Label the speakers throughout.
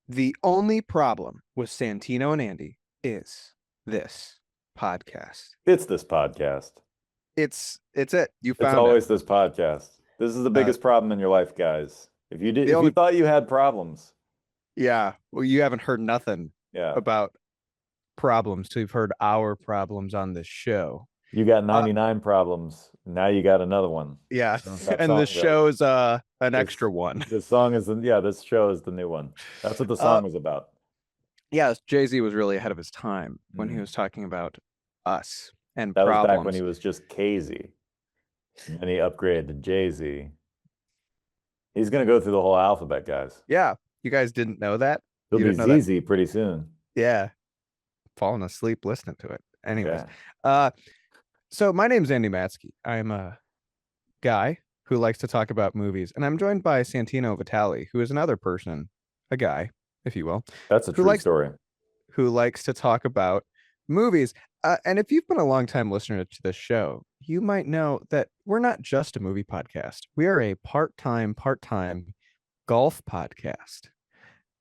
Speaker 1: The only problem with Santino and Andy is this podcast.
Speaker 2: It's this podcast.
Speaker 1: It's it. You
Speaker 2: It's
Speaker 1: found
Speaker 2: always
Speaker 1: it.
Speaker 2: this podcast. This is the
Speaker 1: Uh,
Speaker 2: biggest problem in your life, guys. If you
Speaker 1: the
Speaker 2: if you
Speaker 1: only
Speaker 2: thought you had problems,
Speaker 1: Yeah. Well, you haven't heard nothing
Speaker 2: yeah,
Speaker 1: about problems. So you've heard our problems on this show.
Speaker 2: you got
Speaker 1: Uh,
Speaker 2: 99 problems. Now you got another one.
Speaker 1: yeah.
Speaker 2: That
Speaker 1: And this
Speaker 2: song goes.
Speaker 1: show is an
Speaker 2: This
Speaker 1: extra one.
Speaker 2: this song is this show is the new one. That's what the
Speaker 1: Uh,
Speaker 2: song was about.
Speaker 1: yes, Jay-Z was really ahead of his time when he
Speaker 2: Mm.
Speaker 1: was talking about us and
Speaker 2: That was back when
Speaker 1: problems.
Speaker 2: he was just KZ. And then he upgraded to Jay-Z. He's gonna go through the whole alphabet, guys.
Speaker 1: Yeah. You guys didn't know that?
Speaker 2: He'll
Speaker 1: You
Speaker 2: be
Speaker 1: didn't know that?
Speaker 2: ZZ pretty soon.
Speaker 1: Yeah. Falling asleep listening to it. Anyways.
Speaker 2: Yeah.
Speaker 1: So my name's Andy Matsky. I'm a guy who likes to talk about movies, and I'm joined by Santino Vitale, who is another person, a guy, if you will,
Speaker 2: That's a
Speaker 1: who
Speaker 2: true
Speaker 1: likes
Speaker 2: story.
Speaker 1: who likes to talk about movies. And if you've been a long time listener to this show, you might know that we're not just a movie podcast. We are a part-time golf podcast.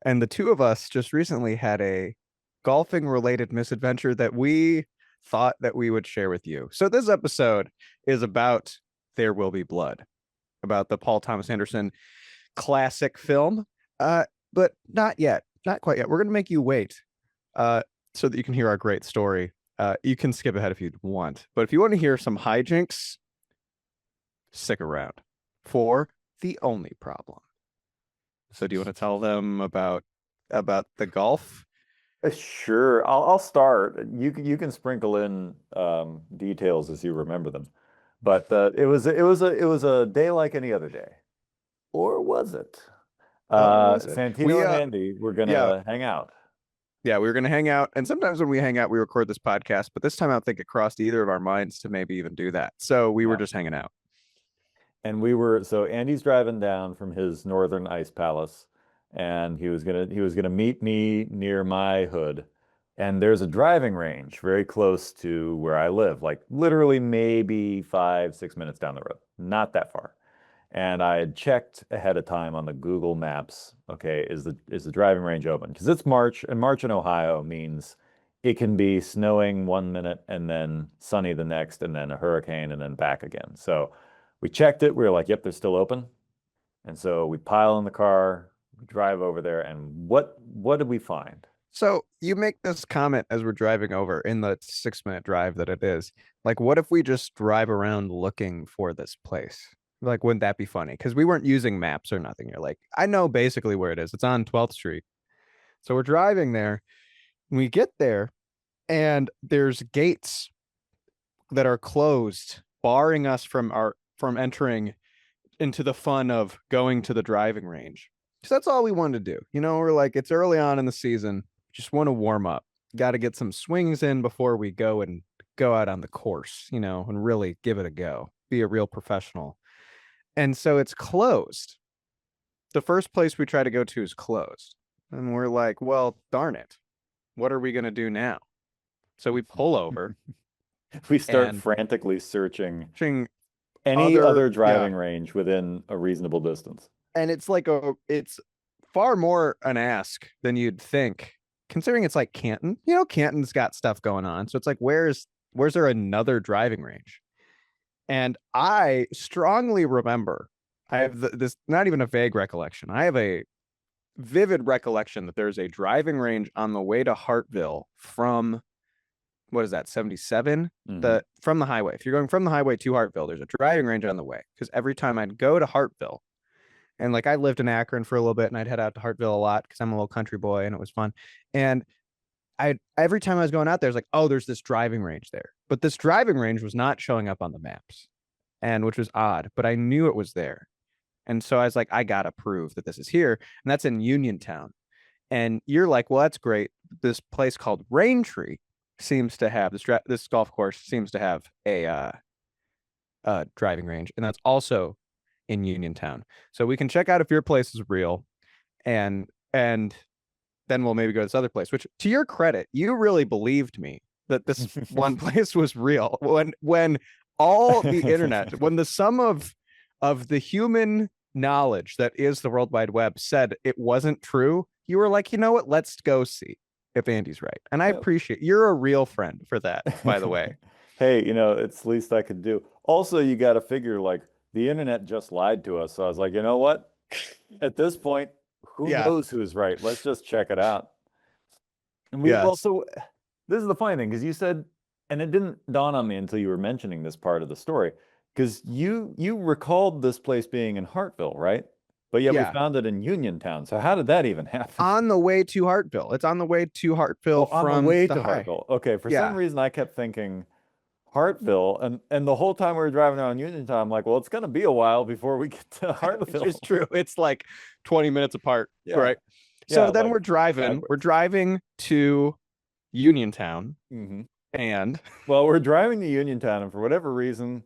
Speaker 1: And the two of us just recently had a golfing related misadventure that we thought that we would share with you. So this episode is about There Will Be Blood, about the Paul Thomas Anderson classic film. But not yet, not quite yet. We're going to make you wait so that you can hear our great story. You can skip ahead if you want, but if you want to hear some hijinks, stick around for the only problem. So do you want to tell them about the golf?
Speaker 2: Sure, I'll start. You can sprinkle in details as you remember them, but it was a day like any other day, or was it?
Speaker 1: Was it?
Speaker 2: Santino and Andy were gonna hang out.
Speaker 1: Yeah, we were gonna hang out, and sometimes when we hang out, we record this podcast. But this time, I don't think it crossed either of our minds to maybe even do that. So we were
Speaker 2: Yeah.
Speaker 1: just hanging out.
Speaker 2: And so Andy's driving down from his northern ice palace, and he was gonna meet me near my hood. And there's a driving range very close to where I live, like literally maybe 5-6 minutes down the road, not that far. And I had checked ahead of time on the Google Maps. Okay, is the driving range open? Because it's March, and March in Ohio means it can be snowing 1 minute and then sunny the next, and then a hurricane, and then back again. So we checked it. We were like, "Yep, they're still open." And so we pile in the car, we drive over there, and what did we find?
Speaker 1: So you make this comment as we're driving over in the 6 minute drive that it is. Like, what if we just drive around looking for this place? Like, wouldn't that be funny? Because we weren't using maps or nothing. You're like, I know basically where it is. It's on 12th Street. So we're driving there. We get there, and there's gates that are closed, barring us from entering into the fun of going to the driving range. So that's all we wanted to do. We're like, it's early on in the season. Just want to warm up. Got to get some swings in before we go out on the course, and really give it a go. Be a real professional. And so it's closed. The first place we try to go to is closed. And we're like, well, darn it. What are we going to do now? So we pull over.
Speaker 2: We start
Speaker 1: and
Speaker 2: frantically searching
Speaker 1: searching
Speaker 2: any other driving range within a reasonable distance.
Speaker 1: And it's like it's far more an ask than you'd think, considering it's like Canton. Canton's got stuff going on. So it's like, where's there another driving range? And I strongly remember, I have this, not even a vague recollection. I have a vivid recollection that there's a driving range on the way to Hartville from, what is that, 77? From the highway. If you're going from the highway to Hartville, there's a driving range on the way. Because every time I'd go to Hartville, and like I lived in Akron for a little bit, and I'd head out to Hartville a lot because I'm a little country boy, and it was fun. And every time I was going out there, I was like, oh, there's this driving range there. But this driving range was not showing up on the maps, and which was odd, but I knew it was there. And so I was like, I gotta prove that this is here. And that's in Uniontown. And you're like, well, that's great. This place called Raintree seems to have this golf course seems to have a driving range, and that's also in Uniontown. So we can check out if your place is real, and then we'll maybe go to this other place, which, to your credit, you really believed me that this one place was real when all the internet, when the sum of the human knowledge that is the World Wide Web said it wasn't true. you were like, you know what? Let's go see if Andy's right. And I
Speaker 2: Yep.
Speaker 1: appreciate you're a real friend for that, by the way.
Speaker 2: Hey, it's the least I could do. Also, you got to figure like the internet just lied to us. So I was like, you know what? At this point, who
Speaker 1: Yeah.
Speaker 2: knows who's right? Let's just check it out. And
Speaker 1: Yes.
Speaker 2: so this is the funny thing because you said, and it didn't dawn on me until you were mentioning this part of the story, because you recalled this place being in Hartville, right? But yet we
Speaker 1: Yeah.
Speaker 2: found it in Uniontown. So how did that even happen?
Speaker 1: On the way to Hartville. It's on the way to
Speaker 2: Oh,
Speaker 1: Hartville
Speaker 2: on the
Speaker 1: from
Speaker 2: way
Speaker 1: the
Speaker 2: to
Speaker 1: high.
Speaker 2: Hartville. Okay, for some
Speaker 1: Yeah.
Speaker 2: reason I kept thinking Hartville, and the whole time we were driving around Uniontown, I'm like, well, it's gonna be a while before we get to Hartville.
Speaker 1: It's true. It's like 20 minutes apart.
Speaker 2: Yeah.
Speaker 1: Right.
Speaker 2: Yeah,
Speaker 1: So then
Speaker 2: like
Speaker 1: we're driving.
Speaker 2: backwards.
Speaker 1: We're driving to Uniontown.
Speaker 2: Mm-hmm.
Speaker 1: And
Speaker 2: Well, we're driving to Uniontown, and for whatever reason,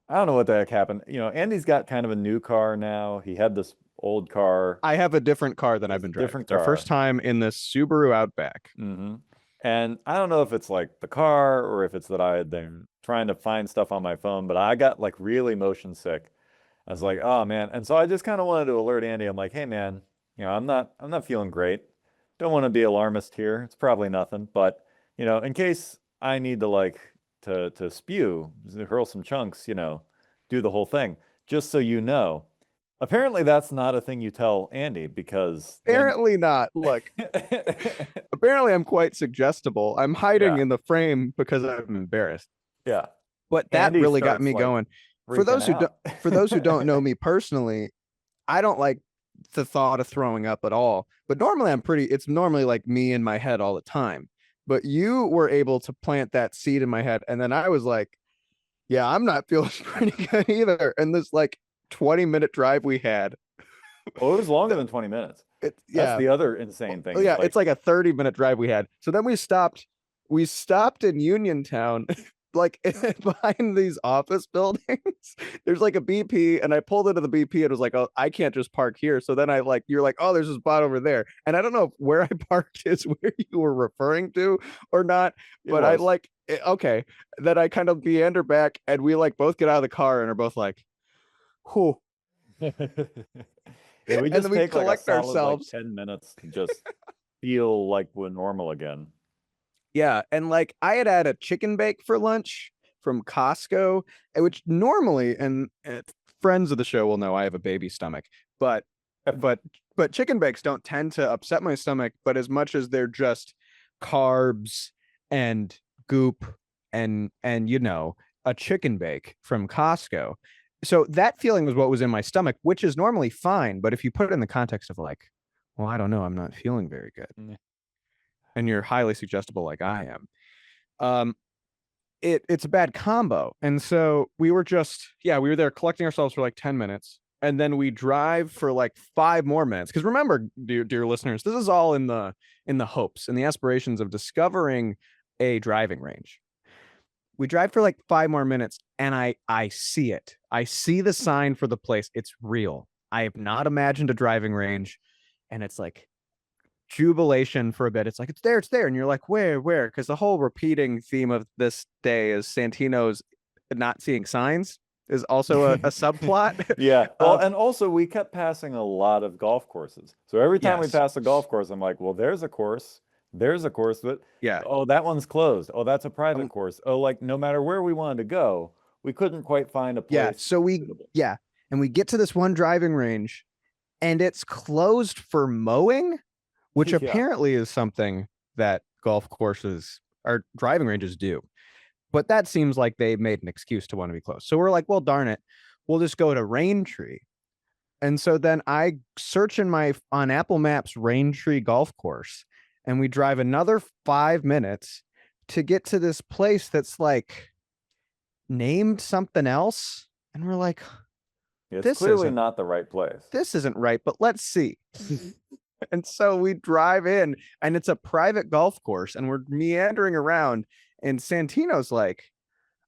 Speaker 2: I don't know what the heck happened. Andy's got kind of a new car now. He had this old car,
Speaker 1: I have a different car than I've been driving.
Speaker 2: different
Speaker 1: It's our first
Speaker 2: car.
Speaker 1: time in this Subaru Outback.
Speaker 2: Mm-hmm. And I don't know if it's like the car or if it's that I had been trying to find stuff on my phone, but I got like really motion sick. I was like, oh man. And so I just kind of wanted to alert Andy. I'm like, hey man, I'm not feeling great. Don't want to be alarmist here. It's probably nothing, but in case I need to like to spew, hurl some chunks, do the whole thing, just so you know. Apparently that's not a thing you tell Andy because
Speaker 1: Apparently not. Look, apparently I'm quite suggestible. I'm hiding
Speaker 2: yeah,
Speaker 1: in the frame because I'm embarrassed.
Speaker 2: yeah.
Speaker 1: But that
Speaker 2: Andy
Speaker 1: really got
Speaker 2: starts
Speaker 1: me
Speaker 2: like
Speaker 1: going. For those
Speaker 2: freaking
Speaker 1: who don't
Speaker 2: out.
Speaker 1: for those who don't know me personally, I don't like the thought of throwing up at all. But normally it's normally like me in my head all the time. But you were able to plant that seed in my head. And then I was like, yeah, I'm not feeling pretty good either. And this like 20-minute drive we had.
Speaker 2: Oh, it was longer than 20 minutes. That's
Speaker 1: Yeah.
Speaker 2: the other insane thing.
Speaker 1: Yeah, it's like a 30-minute drive we had. So then we stopped in Uniontown, like behind these office buildings. There's like a BP, and I pulled into the BP and was like, oh, I can't just park here. So then you're like, oh, there's a spot over there. And I don't know if where I parked is where you were referring to or not, but I like okay. Then I kind of meander back and we like both get out of the car and are both like, whew.
Speaker 2: Yeah, we
Speaker 1: And
Speaker 2: just
Speaker 1: then we
Speaker 2: take like a
Speaker 1: collect
Speaker 2: solid
Speaker 1: ourselves.
Speaker 2: 10 minutes to just feel like we're normal again.
Speaker 1: Yeah, and like I had a chicken bake for lunch from Costco, which normally, and friends of the show will know I have a baby stomach, but but chicken bakes don't tend to upset my stomach, but as much as they're just carbs and goop and a chicken bake from Costco. So that feeling was what was in my stomach, which is normally fine, but if you put it in the context of like, well, I don't know, I'm not feeling very good. And you're highly suggestible like I am. It's a bad combo. And so we were there collecting ourselves for like 10 minutes. And then we drive for like 5 more minutes. Because remember, dear listeners, this is all in the hopes and the aspirations of discovering a driving range. We drive for like 5 more minutes and I see it. I see the sign for the place. It's real. I have not imagined a driving range. And it's like jubilation for a bit. It's like, it's there. And you're like, where? Because the whole repeating theme of this day is Santino's not seeing signs is also a subplot.
Speaker 2: Yeah. Well, and also we kept passing a lot of golf courses. So every time we pass a golf course, I'm like, well, there's a course. There's a course, but
Speaker 1: yeah.
Speaker 2: Oh, that one's closed. Oh, that's a private course. Oh, like no matter where we wanted to go, we couldn't quite find a place.
Speaker 1: Yeah. So and we get to this one driving range and it's closed for mowing, which apparently is something that golf courses or driving ranges do. But that seems like they made an excuse to want to be closed. So we're like, well, darn it, we'll just go to Raintree. And so then I search on Apple Maps Raintree golf course, and we drive another 5 minutes to get to this place that's like named something else. And we're like,
Speaker 2: it's clearly not the right place.
Speaker 1: This isn't right, but let's see. And so we drive in and it's a private golf course and we're meandering around and Santino's like,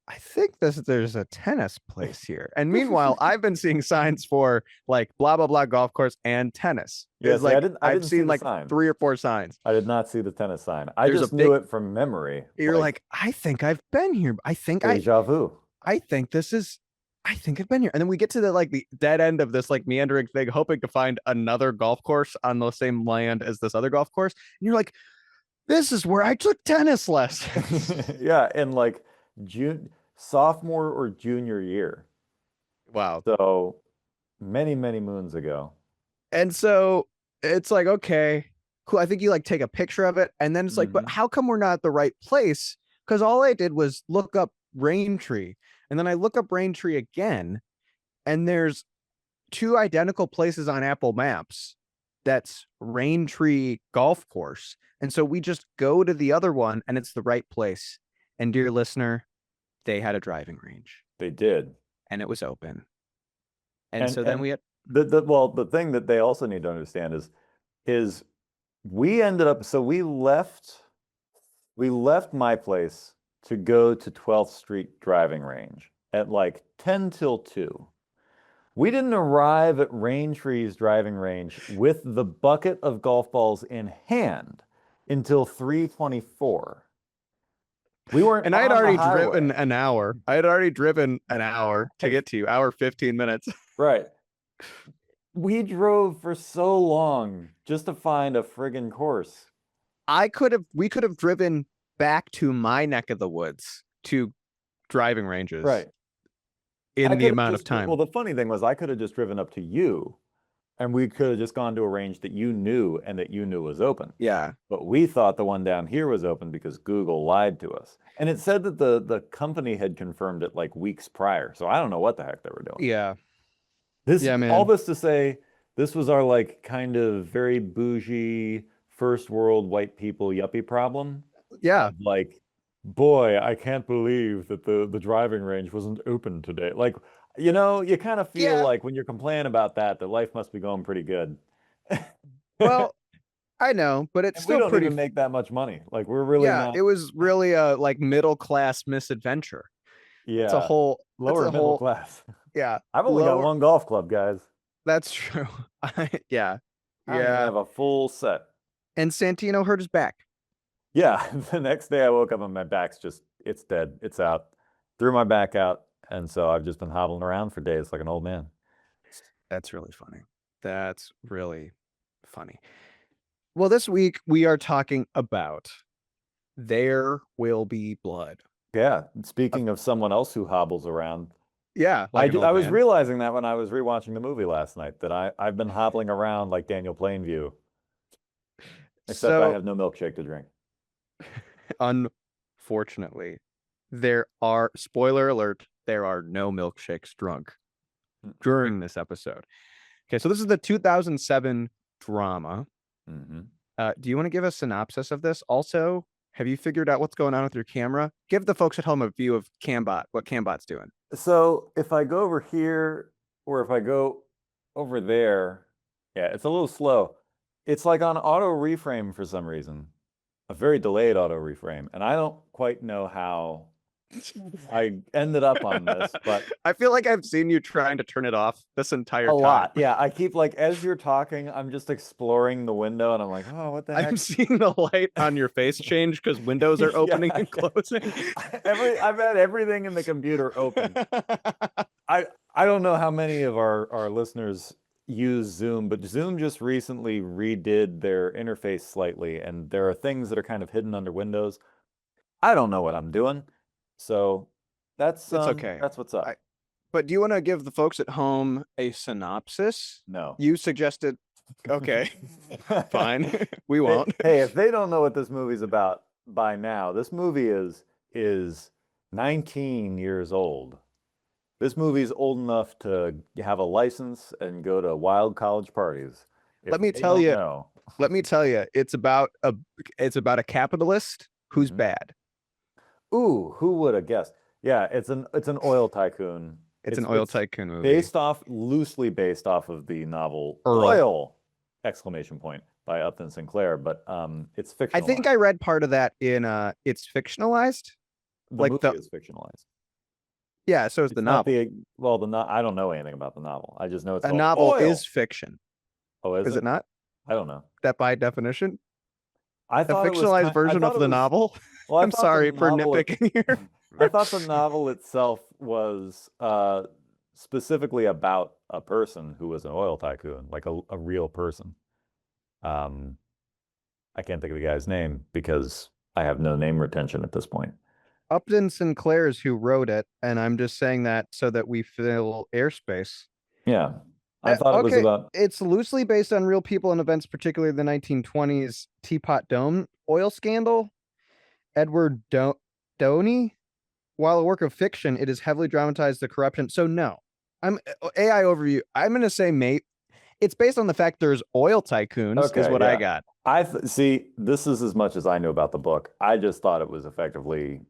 Speaker 1: I think there's a tennis place here. And meanwhile, I've been seeing signs for like blah, blah, blah golf course and tennis.
Speaker 2: Yes,
Speaker 1: like,
Speaker 2: I've
Speaker 1: seen like 3 or 4 signs.
Speaker 2: I did not see the tennis sign. I just knew it from memory.
Speaker 1: You're like, I think I've been here. I think
Speaker 2: deja vu.
Speaker 1: I think this is I think it'd been here. And then we get to the dead end of this like meandering thing, hoping to find another golf course on the same land as this other golf course. And you're like, this is where I took tennis lessons.
Speaker 2: Yeah, in like June, sophomore or junior year.
Speaker 1: Wow.
Speaker 2: So many, many moons ago.
Speaker 1: And so it's like, okay, cool. I think you like take a picture of it. And then it's like, but
Speaker 2: Mhm.
Speaker 1: how come we're not at the right place? Because all I did was look up Raintree. And then I look up Raintree again, and there's two identical places on Apple Maps. That's Raintree Golf Course. And so we just go to the other one and it's the right place. And dear listener, they had a driving range
Speaker 2: They did.
Speaker 1: and it was open. And
Speaker 2: And
Speaker 1: so then we had
Speaker 2: the thing that they also need to understand is we ended up so we left my place to go to 12th Street driving range at like 10 till 2. We didn't arrive at Raintree's driving range with the bucket of golf balls in hand until 3:24. We weren't
Speaker 1: and I had
Speaker 2: on the
Speaker 1: already
Speaker 2: highway.
Speaker 1: driven an hour. I had already driven an hour to get to you, hour 15 minutes.
Speaker 2: Right. We drove for so long just to find a friggin' course.
Speaker 1: We could have driven back to my neck of the woods to driving ranges.
Speaker 2: Right.
Speaker 1: In the amount of time.
Speaker 2: Well, the funny thing was I could have just driven up to you and we could have just gone to a range that you knew and that you knew was open.
Speaker 1: Yeah.
Speaker 2: But we thought the one down here was open because Google lied to us. And it said that the company had confirmed it like weeks prior. So I don't know what the heck they were doing.
Speaker 1: Yeah.
Speaker 2: Yeah,
Speaker 1: man.
Speaker 2: All this to say, this was our like kind of very bougie first world white people yuppie problem.
Speaker 1: Yeah.
Speaker 2: Like, boy, I can't believe that the driving range wasn't open today. Like, you kind of feel like when you're complaining about that life must be going pretty good.
Speaker 1: Well, I know, but it's still
Speaker 2: we don't
Speaker 1: pretty
Speaker 2: even make that much money. Like, we're really not.
Speaker 1: It was really a like middle class misadventure.
Speaker 2: Yeah,
Speaker 1: it's a whole
Speaker 2: lower middle class.
Speaker 1: Yeah,
Speaker 2: I've only got one golf club, guys.
Speaker 1: That's true. Yeah,
Speaker 2: I don't even have a full set.
Speaker 1: And Santino hurt his back.
Speaker 2: Yeah, the next day I woke up and my back's it's dead. It's out. Threw my back out. And so I've just been hobbling around for days like an old man.
Speaker 1: That's really funny. That's really funny. Well, this week we are talking about There Will Be Blood.
Speaker 2: Yeah. Speaking of someone else who hobbles around.
Speaker 1: Yeah.
Speaker 2: Like I was realizing that when I was rewatching the movie last night, that I've been hobbling around like Daniel Plainview. Except I have no milkshake to drink.
Speaker 1: Unfortunately, spoiler alert, there are no milkshakes drunk during this episode. Okay, so this is the 2007 drama.
Speaker 2: Mm-hmm.
Speaker 1: Do you want to give a synopsis of this? Also, have you figured out what's going on with your camera? Give the folks at home a view of Cambot, what Cambot's doing.
Speaker 2: So if I go over here or if I go over there, yeah, it's a little slow. It's like on auto reframe for some reason, a very delayed auto reframe. And I don't quite know how I ended up on this, but
Speaker 1: I feel like I've seen you trying to turn it off this entire time.
Speaker 2: A lot. Yeah. I keep like, as you're talking, I'm just exploring the window and I'm like, oh, what the heck?
Speaker 1: I'm seeing the light on your face change because windows are opening and closing.
Speaker 2: I've had everything in the computer open. I don't know how many of our listeners use Zoom, but Zoom just recently redid their interface slightly, and there are things that are kind of hidden under Windows. I don't know what I'm doing, so it's okay. That's what's up.
Speaker 1: But do you want to give the folks at home a synopsis?
Speaker 2: No.
Speaker 1: You suggested. Okay, fine. We won't.
Speaker 2: Hey, if they don't know what this movie's about by now, this movie is 19 years old. This movie's old enough to have a license and go to wild college parties.
Speaker 1: Let me tell you, it's about a capitalist who's bad.
Speaker 2: Ooh, who would have guessed? Yeah, it's an oil tycoon.
Speaker 1: It's an oil tycoon movie.
Speaker 2: Loosely based off of the novel
Speaker 1: Earl.
Speaker 2: Oil! Exclamation point by Upton Sinclair, but it's fictional.
Speaker 1: I think I read part of that in it's fictionalized.
Speaker 2: The movie is fictionalized.
Speaker 1: Yeah, so it's the novel.
Speaker 2: I don't know anything about the novel. I just know it's
Speaker 1: a novel is fiction.
Speaker 2: Oh, is
Speaker 1: it not?
Speaker 2: I don't know.
Speaker 1: That by definition?
Speaker 2: I thought
Speaker 1: a fictionalized version of the novel? Well, I'm sorry for nitpicking here.
Speaker 2: I thought the novel itself was specifically about a person who was an oil tycoon, like a real person. I can't think of the guy's name because I have no name retention at this point.
Speaker 1: Upton Sinclair's who wrote it, and I'm just saying that so that we fill airspace.
Speaker 2: Yeah. I thought it was
Speaker 1: Okay,
Speaker 2: about.
Speaker 1: it's loosely based on real people and events, particularly the 1920s Teapot Dome oil scandal. Edward Doney. While a work of fiction, it is heavily dramatized the corruption. So no, I'm AI overview. I'm gonna say, mate, it's based on the fact there's oil tycoons, is
Speaker 2: Okay,
Speaker 1: what I
Speaker 2: yeah.
Speaker 1: got.
Speaker 2: See, this is as much as I knew about the book. I just thought it was effectively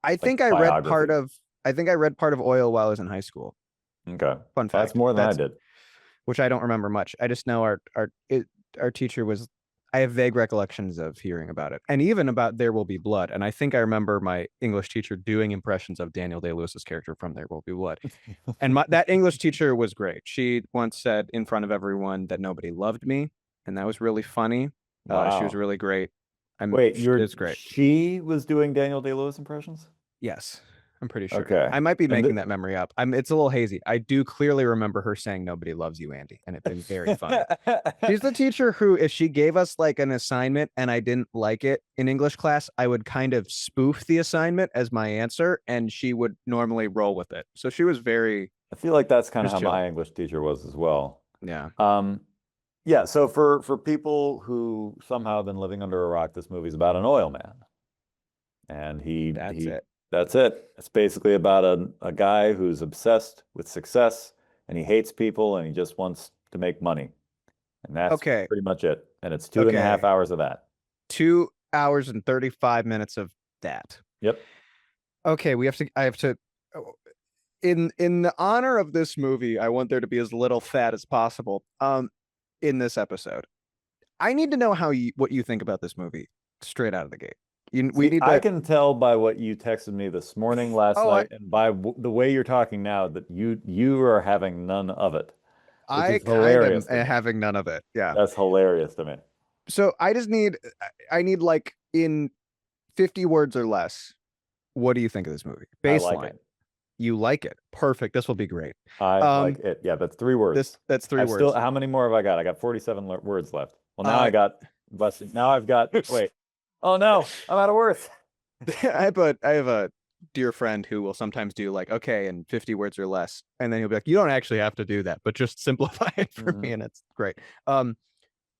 Speaker 1: I
Speaker 2: like
Speaker 1: think I read part
Speaker 2: biography.
Speaker 1: of. I think I read part of Oil while I was in high school.
Speaker 2: Okay.
Speaker 1: Fun
Speaker 2: That's
Speaker 1: fact.
Speaker 2: more than I did.
Speaker 1: Which I don't remember much. I just know our teacher was. I have vague recollections of hearing about it, and even about There Will Be Blood. And I think I remember my English teacher doing impressions of Daniel Day-Lewis's character from There Will Be Blood. And that English teacher was great. She once said in front of everyone that nobody loved me, and that was really funny. She was
Speaker 2: Wow.
Speaker 1: really great.
Speaker 2: Wait,
Speaker 1: It's great.
Speaker 2: she was doing Daniel Day-Lewis impressions?
Speaker 1: Yes, I'm pretty sure.
Speaker 2: Okay.
Speaker 1: I might be
Speaker 2: And
Speaker 1: making that memory up. It's a little hazy. I do clearly remember her saying "Nobody loves you, Andy," and it being very funny. She's the teacher who, if she gave us like an assignment and I didn't like it in English class, I would kind of spoof the assignment as my answer, and she would normally roll with it. So she was very.
Speaker 2: I feel like that's kind of how
Speaker 1: Just chill.
Speaker 2: my English teacher was as well.
Speaker 1: Yeah.
Speaker 2: Yeah, so for people who somehow have been living under a rock, this movie's about an oil man. And that's it. It's basically about a guy who's obsessed with success and he hates people and he just wants to make money. And that's
Speaker 1: Okay.
Speaker 2: pretty much it. And it's 2.5 hours of that.
Speaker 1: 2 hours and 35 minutes of that.
Speaker 2: Yep.
Speaker 1: Okay, I have to in the honor of this movie, I want there to be as little fat as possible. In this episode. I need to know what you think about this movie straight out of the gate.
Speaker 2: I can tell by what you texted me this morning, last night, and by the way you're talking now that you are having none of it.
Speaker 1: I kind of am having none of it. Yeah.
Speaker 2: That's hilarious to me.
Speaker 1: So I need like in 50 words or less. What do you think of this movie? Baseline.
Speaker 2: I like it.
Speaker 1: You like it. Perfect. This will be great.
Speaker 2: I like it. Yeah, that's 3 words.
Speaker 1: That's 3 words.
Speaker 2: How many more have I got? I got 47 words left. Well, now I've got, wait. Oh no, I'm out of words.
Speaker 1: I have a dear friend who will sometimes do like, okay, in 50 words or less. And then he'll be like, you don't actually have to do that, but just simplify it for me. And it's great.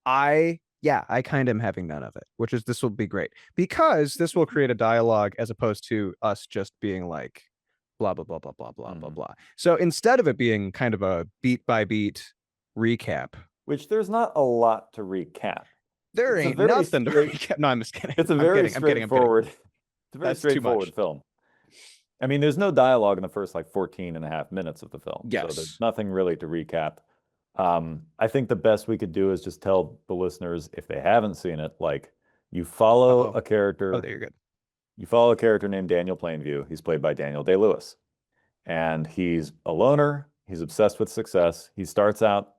Speaker 1: I kind of am having none of it, which is, this will be great because this will create a dialogue as opposed to us just being like, blah, blah, blah, blah, blah, blah, blah, blah. So instead of it being kind of a beat by beat recap,
Speaker 2: which there's not a lot to recap.
Speaker 1: There ain't nothing to recap. No, I'm just kidding.
Speaker 2: It's a very straightforward. It's a very straightforward film. I mean, there's no dialogue in the first like 14.5 minutes of the film.
Speaker 1: Yes.
Speaker 2: So there's nothing really to recap. I think the best we could do is just tell the listeners, if they haven't seen it, like you follow a character.
Speaker 1: Oh, there you're good.
Speaker 2: You follow a character named Daniel Plainview. He's played by Daniel Day-Lewis. And he's a loner. He's obsessed with success. He starts out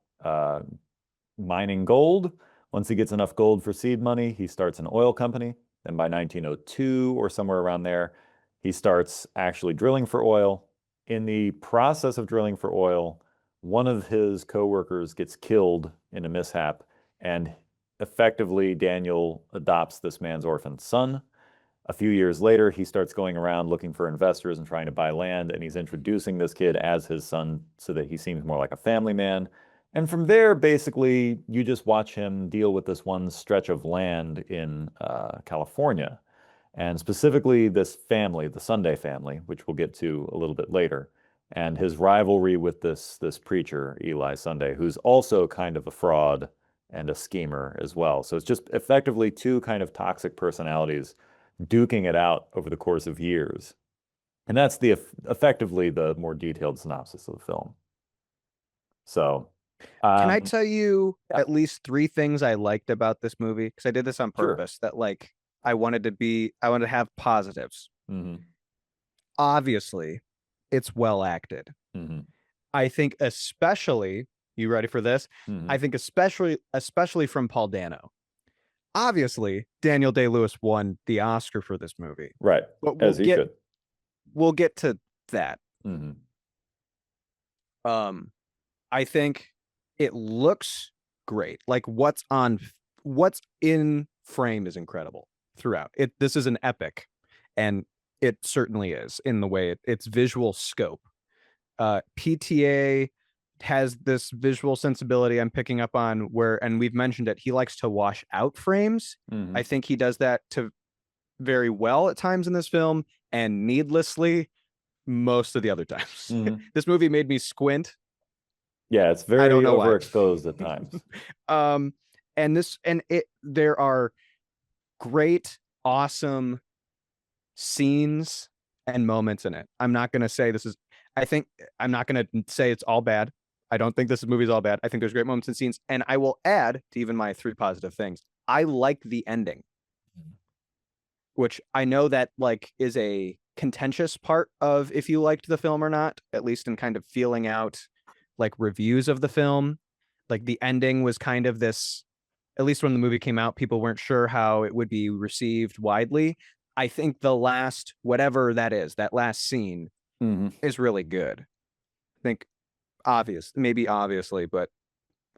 Speaker 2: mining gold. Once he gets enough gold for seed money, he starts an oil company. Then by 1902 or somewhere around there, he starts actually drilling for oil. In the process of drilling for oil, one of his co-workers gets killed in a mishap, and effectively Daniel adopts this man's orphaned son. A few years later, he starts going around looking for investors and trying to buy land, and he's introducing this kid as his son so that he seems more like a family man. And from there, basically, you just watch him deal with this one stretch of land in California, and specifically this family, the Sunday family, which we'll get to a little bit later, and his rivalry with this preacher, Eli Sunday, who's also kind of a fraud and a schemer as well. So it's just effectively 2 kind of toxic personalities duking it out over the course of years. And that's effectively the more detailed synopsis of the film. So
Speaker 1: can I tell you at least 3 things I liked about this movie? Because I did this on purpose. That like I wanted to have positives. Obviously, it's well acted. I think especially, you ready for this? I think especially from Paul Dano. Obviously, Daniel Day-Lewis won the Oscar for this movie.
Speaker 2: Right.
Speaker 1: But
Speaker 2: as he should.
Speaker 1: We'll get to that. I think it looks great. Like what's in frame is incredible throughout. This is an epic, and it certainly is in the way its visual scope. PTA has this visual sensibility I'm picking up on where, and we've mentioned it, he likes to wash out frames. I think he does that to very well at times in this film, and needlessly most of the other times. This movie made me squint.
Speaker 2: Yeah, it's
Speaker 1: I don't
Speaker 2: very
Speaker 1: know why.
Speaker 2: overexposed at times.
Speaker 1: There are great, awesome scenes and moments in it. I'm not gonna say I'm not gonna say it's all bad. I don't think this movie is all bad. I think there's great moments and scenes, and I will add to even my 3 positive things. I like the ending, which I know that like is a contentious part of if you liked the film or not, at least in kind of feeling out like reviews of the film. Like the ending was kind of this, at least when the movie came out, people weren't sure how it would be received widely. I think the last, whatever that is, that last scene is really good. I think maybe obviously, but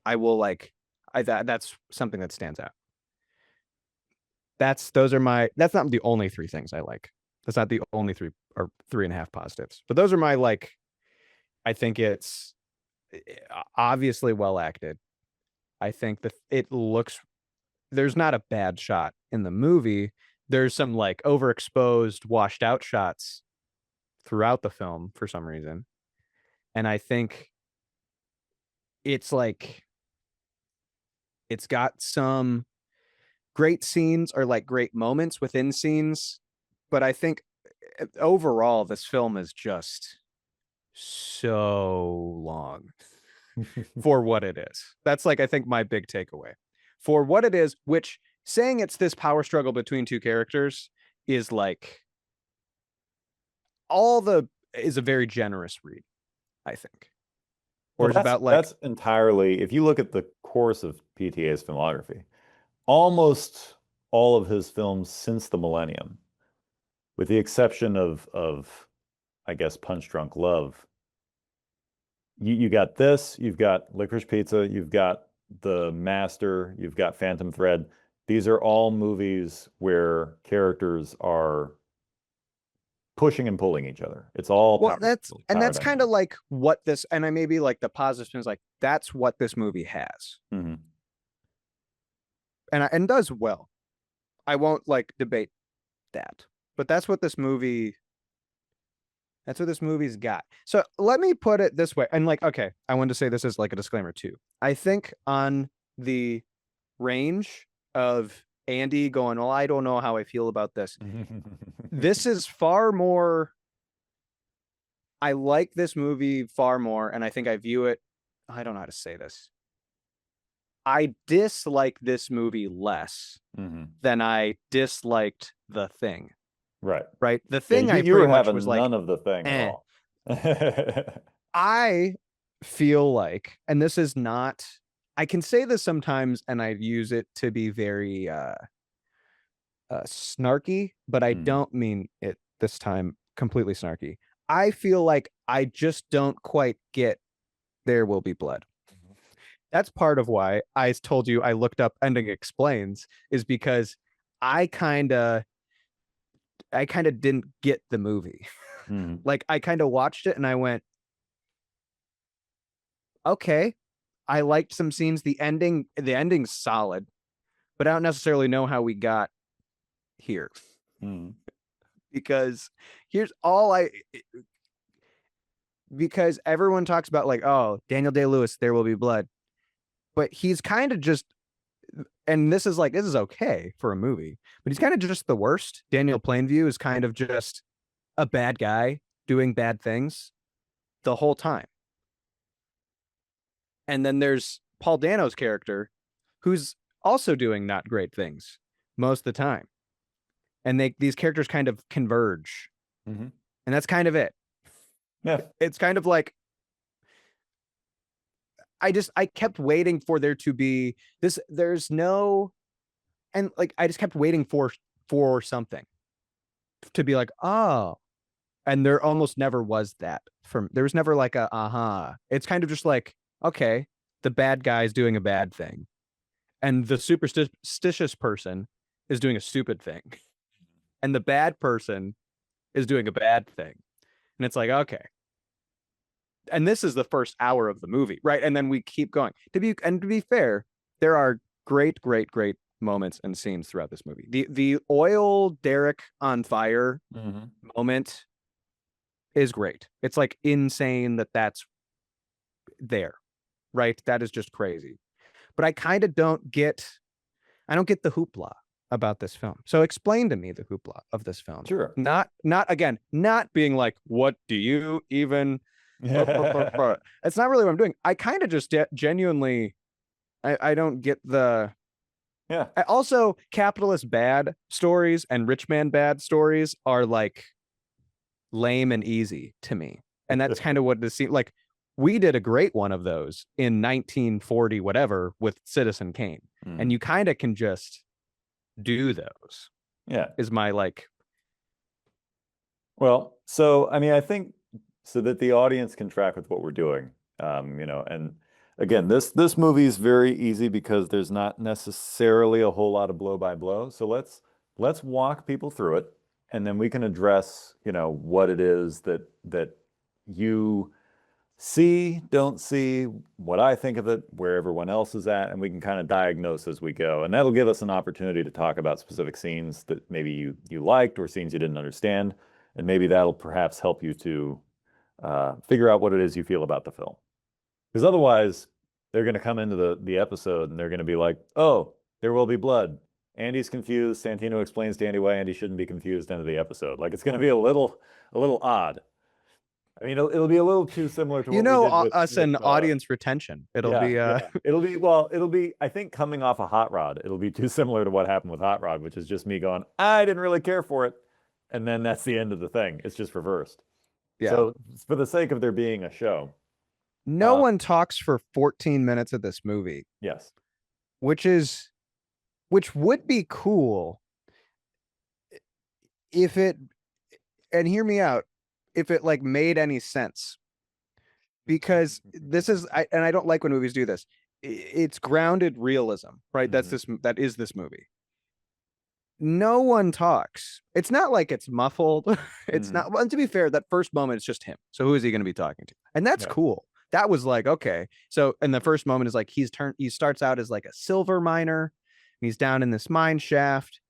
Speaker 1: I will like, that's something that stands out. That's not the only 3 things I like. That's not the only 3 or 3.5 positives, but those are my like, I think it's obviously well acted. I think that there's not a bad shot in the movie. There's some like overexposed, washed out shots throughout the film for some reason. And I think it's like, it's got some great scenes or like great moments within scenes. But I think overall, this film is just so long for what it is. That's like, I think my big takeaway for what it is, which saying it's this power struggle between 2 characters is like is a very generous read, I think. Or
Speaker 2: Well,
Speaker 1: it's about like,
Speaker 2: that's entirely, if you look at the course of PTA's filmography, almost all of his films since the millennium, with the exception of I guess Punch Drunk Love, you got this, you've got Licorice Pizza, you've got The Master, you've got Phantom Thread. These are all movies where characters are pushing and pulling each other. It's all
Speaker 1: well, that's
Speaker 2: dynamics.
Speaker 1: kind of like what this, and I maybe like the positive spin is like, that's what this movie has. And does well. I won't like debate that, but that's what this movie's got. So let me put it this way. And like, okay, I wanted to say this as like a disclaimer too. I think on the range of Andy going, well, I don't know how I feel about this. This is far more, I like this movie far more, and I think I view it, I don't know how to say this. I dislike this movie less than I disliked The Thing.
Speaker 2: Right.
Speaker 1: Right. The Thing,
Speaker 2: yeah,
Speaker 1: I pretty much was like,
Speaker 2: none of The Thing at all.
Speaker 1: I feel like, and this is not, I can say this sometimes and I use it to be very snarky, but I don't mean it this time completely snarky. I feel like I just don't quite get There Will Be Blood. That's part of why I told you I looked up Ending Explains, is because I kind of didn't get the movie. Like I kind of watched it and I went, okay, I liked some scenes. The ending's solid, but I don't necessarily know how we got here. Because because everyone talks about like, oh, Daniel Day-Lewis, There Will Be Blood. But he's kind of just, and this is okay for a movie, but he's kind of just the worst. Daniel Plainview is kind of just a bad guy doing bad things the whole time. And then there's Paul Dano's character, who's also doing not great things most of the time. And these characters kind of converge. And that's kind of it.
Speaker 2: Yeah.
Speaker 1: It's kind of like, I kept waiting for there to be this, and like, I just kept waiting for something to be like, oh, And there almost never was that. There was never like a It's kind of just like, okay, the bad guy is doing a bad thing, and the superstitious person is doing a stupid thing, and the bad person is doing a bad thing. And it's like, okay. And this is the first hour of the movie, right? And then we keep going. To be fair, there are great, great, great moments and scenes throughout this movie. The oil derrick on fire moment is great. It's like insane that that's there, right? That is just crazy. But I kind of don't get the hoopla about this film. So explain to me the hoopla of this film.
Speaker 2: Sure.
Speaker 1: Not being like, what do you even it's not really what I'm doing. I kind of just genuinely I don't get the also capitalist bad stories and rich man bad stories are like lame and easy to me. And that's kind of what it seems like. We did a great one of those in 1940 whatever with Citizen Kane. And you kind of can just do those.
Speaker 2: Yeah.
Speaker 1: Is my like.
Speaker 2: Well, so I mean, I think so that the audience can track with what we're doing. And again, this movie is very easy because there's not necessarily a whole lot of blow by blow. So let's walk people through it, and then we can address, what it is that you see, don't see, what I think of it, where everyone else is at, and we can kind of diagnose as we go. And that'll give us an opportunity to talk about specific scenes that maybe you liked or scenes you didn't understand. And maybe that'll perhaps help you to figure out what it is you feel about the film. Because otherwise, they're going to come into the episode and they're going to be like, oh, there will be blood. Andy's confused. Santino explains to Andy why Andy shouldn't be confused into the episode. Like, it's going to be a little odd. I mean, it'll be a little too similar to what we did
Speaker 1: us and audience retention. It'll be
Speaker 2: it'll be I think coming off of Hot Rod, it'll be too similar to what happened with Hot Rod, which is just me going, I didn't really care for it. And then that's the end of the thing. It's just reversed. Yeah. So for the sake of there being a show.
Speaker 1: No one talks for 14 minutes of this movie.
Speaker 2: Yes.
Speaker 1: Which would be cool if it, and hear me out, if it like made any sense. Because this is, and I don't like when movies do this. It's grounded realism, right? That is this movie. No one talks. It's not like it's muffled. It's not. Well, to be fair, that first moment is just him. So who is he going to be talking to? And that's cool. That was like, okay. So, and the first moment is like he starts out as like a silver miner, and he's down in this mine shaft.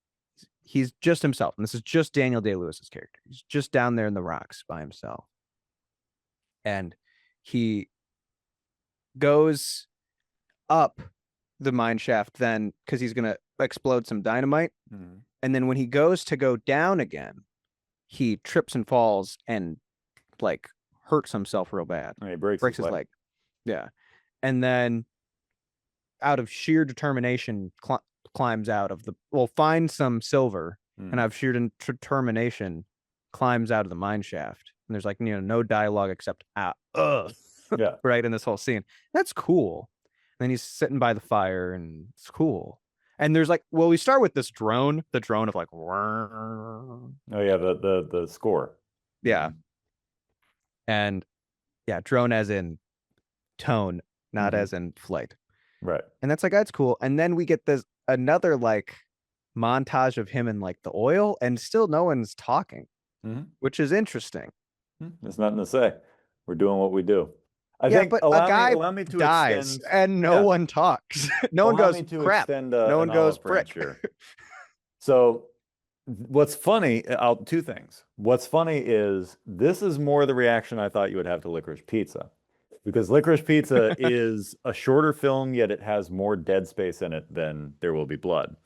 Speaker 1: He's just himself, and this is just Daniel Day-Lewis's character. He's just down there in the rocks by himself, and he goes up the mine shaft then because he's gonna explode some dynamite. And then when he goes to go down again, he trips and falls and like hurts himself real bad.
Speaker 2: He breaks his leg.
Speaker 1: Yeah. And then out of sheer determination climbs out of finds some silver and out of sheer determination climbs out of the mine shaft. And there's like, no dialogue except right in this whole scene. That's cool. And then he's sitting by the fire and it's cool. And there's like, we start with this drone, the drone of like,
Speaker 2: oh yeah, the score.
Speaker 1: Yeah. And yeah, drone as in tone, not as in flight.
Speaker 2: Right.
Speaker 1: And that's cool. And then we get this another like montage of him in like the oil and still no one's talking, which is interesting.
Speaker 2: There's nothing to say. We're doing what we do. I think
Speaker 1: but a guy dies and no one talks. No one goes crap. No one goes frick.
Speaker 2: So what's funny, two things. What's funny is this is more the reaction I thought you would have to Licorice Pizza. Because Licorice Pizza is a shorter film, yet it has more dead space in it than There Will Be Blood.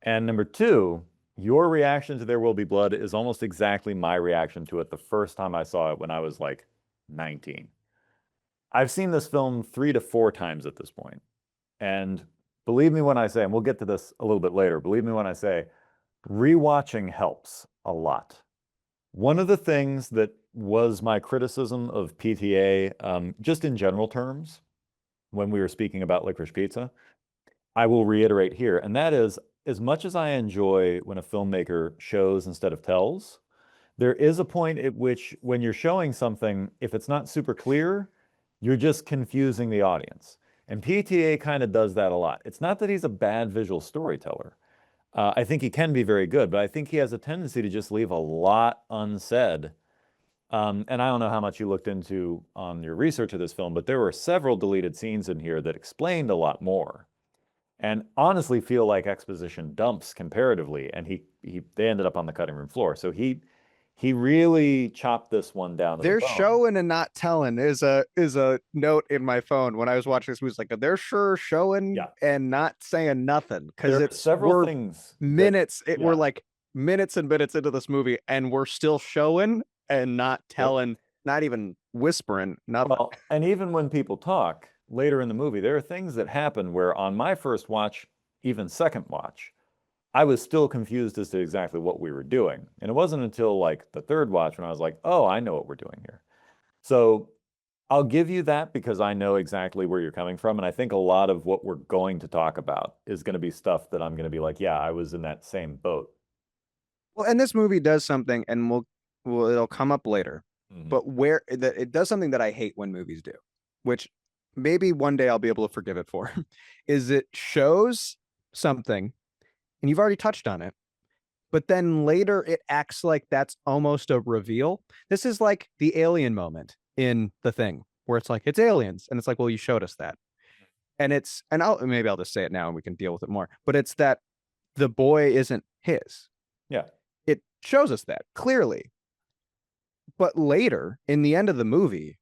Speaker 2: And number two, your reaction to There Will Be Blood is almost exactly my reaction to it the first time I saw it when I was like 19. I've seen this film 3 to 4 times at this point. And believe me when I say, and we'll get to this a little bit later, believe me when I say, rewatching helps a lot. One of the things that was my criticism of PTA, just in general terms, when we were speaking about Licorice Pizza, I will reiterate here, and that is, as much as I enjoy when a filmmaker shows instead of tells, There is a point at which when you're showing something, if it's not super clear, you're just confusing the audience. And PTA kind of does that a lot. It's not that he's a bad visual storyteller. I think he can be very good, but I think he has a tendency to just leave a lot unsaid. And I don't know how much you looked into on your research of this film, but there were several deleted scenes in here that explained a lot more, and honestly feel like exposition dumps comparatively. And they ended up on the cutting room floor. So he really chopped this one down to the
Speaker 1: They're
Speaker 2: bone.
Speaker 1: showing and not telling is a note in my phone when I was watching this movie. It's like they're sure showing
Speaker 2: Yeah.
Speaker 1: and not saying nothing because
Speaker 2: There are
Speaker 1: it's
Speaker 2: several things
Speaker 1: minutes. We're
Speaker 2: yeah.
Speaker 1: like minutes and minutes into this movie, and we're still showing and not telling, not even whispering, nothing.
Speaker 2: Well, and even when people talk later in the movie, there are things that happen where on my first watch, even second watch, I was still confused as to exactly what we were doing. And it wasn't until like the third watch when I was like, oh, I know what we're doing here. So I'll give you that because I know exactly where you're coming from. And I think a lot of what we're going to talk about is going to be stuff that I'm going to be like, yeah, I was in that same boat.
Speaker 1: Well, and this movie does something, and it'll come up later.
Speaker 2: Mhm.
Speaker 1: But where it does something that I hate when movies do, which maybe one day I'll be able to forgive it for, is it shows something, and you've already touched on it, but then later it acts like that's almost a reveal. This is like the alien moment in The Thing, where it's like it's aliens, and it's like, well, you showed us that, and I'll just say it now, and we can deal with it more. But it's that the boy isn't his.
Speaker 2: Yeah.
Speaker 1: It shows us that clearly. But later, in the end of the movie,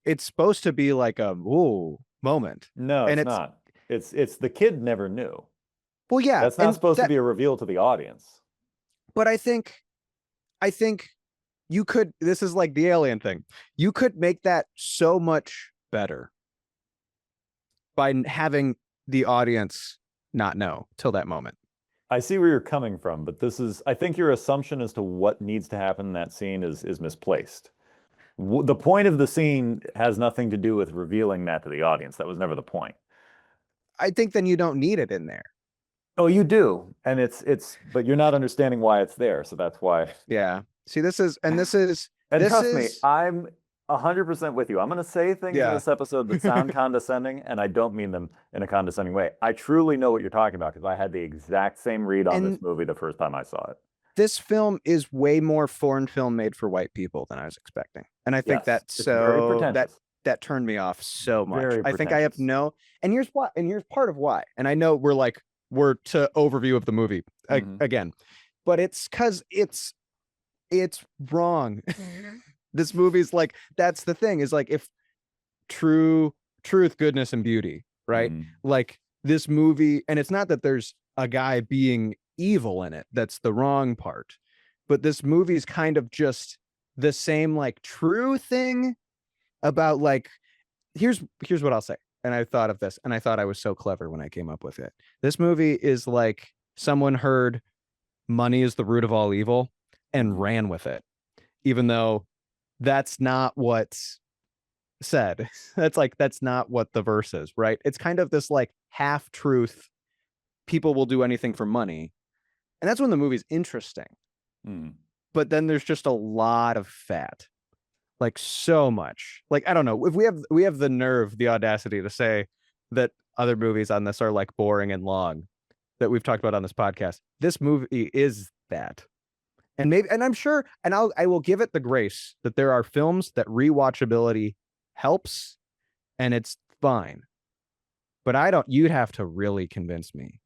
Speaker 1: it's supposed to be like a ooh moment.
Speaker 2: No,
Speaker 1: and
Speaker 2: it's not. It's the kid never knew.
Speaker 1: Well, yeah,
Speaker 2: That's not supposed to be a reveal to the audience.
Speaker 1: But I think you could. This is like the alien thing. You could make that so much better by having the audience not know till that moment.
Speaker 2: I see where you're coming from, but I think your assumption as to what needs to happen in that scene is misplaced. The point of the scene has nothing to do with revealing that to the audience. That was never the point.
Speaker 1: I think then you don't need it in there.
Speaker 2: Oh, you do. And but you're not understanding why it's there. So that's why.
Speaker 1: Yeah. See, this is,
Speaker 2: and trust me, I'm 100% with you. I'm going to say things in this episode that sound condescending, and I don't mean them in a condescending way. I truly know what you're talking about because I had the exact same read on this movie the first time I saw it.
Speaker 1: This film is way more foreign film made for white people than I was expecting. And I think that turned me off so much. I think I have and here's why, and here's part of why. And I know we're to overview of the movie again, but it's because it's wrong. This movie's like, that's the thing, is like, if truth, goodness, and beauty, right? Like this movie, and it's not that there's a guy being evil in it, that's the wrong part, but this movie's kind of just the same like true thing about like, here's what I'll say. And I thought of this, and I thought I was so clever when I came up with it. This movie is like someone heard money is the root of all evil and ran with it, even though that's not what's said. That's not what the verse is, right? It's kind of this like half truth. People will do anything for money. And that's when the movie's interesting. But then there's just a lot of fat. Like so much. Like, I don't know. If we have the nerve, the audacity to say that other movies on this are like boring and long that we've talked about on this podcast. This movie is that. And I'm sure, and I will give it the grace that there are films that rewatchability helps and it's fine. But you'd have to really convince me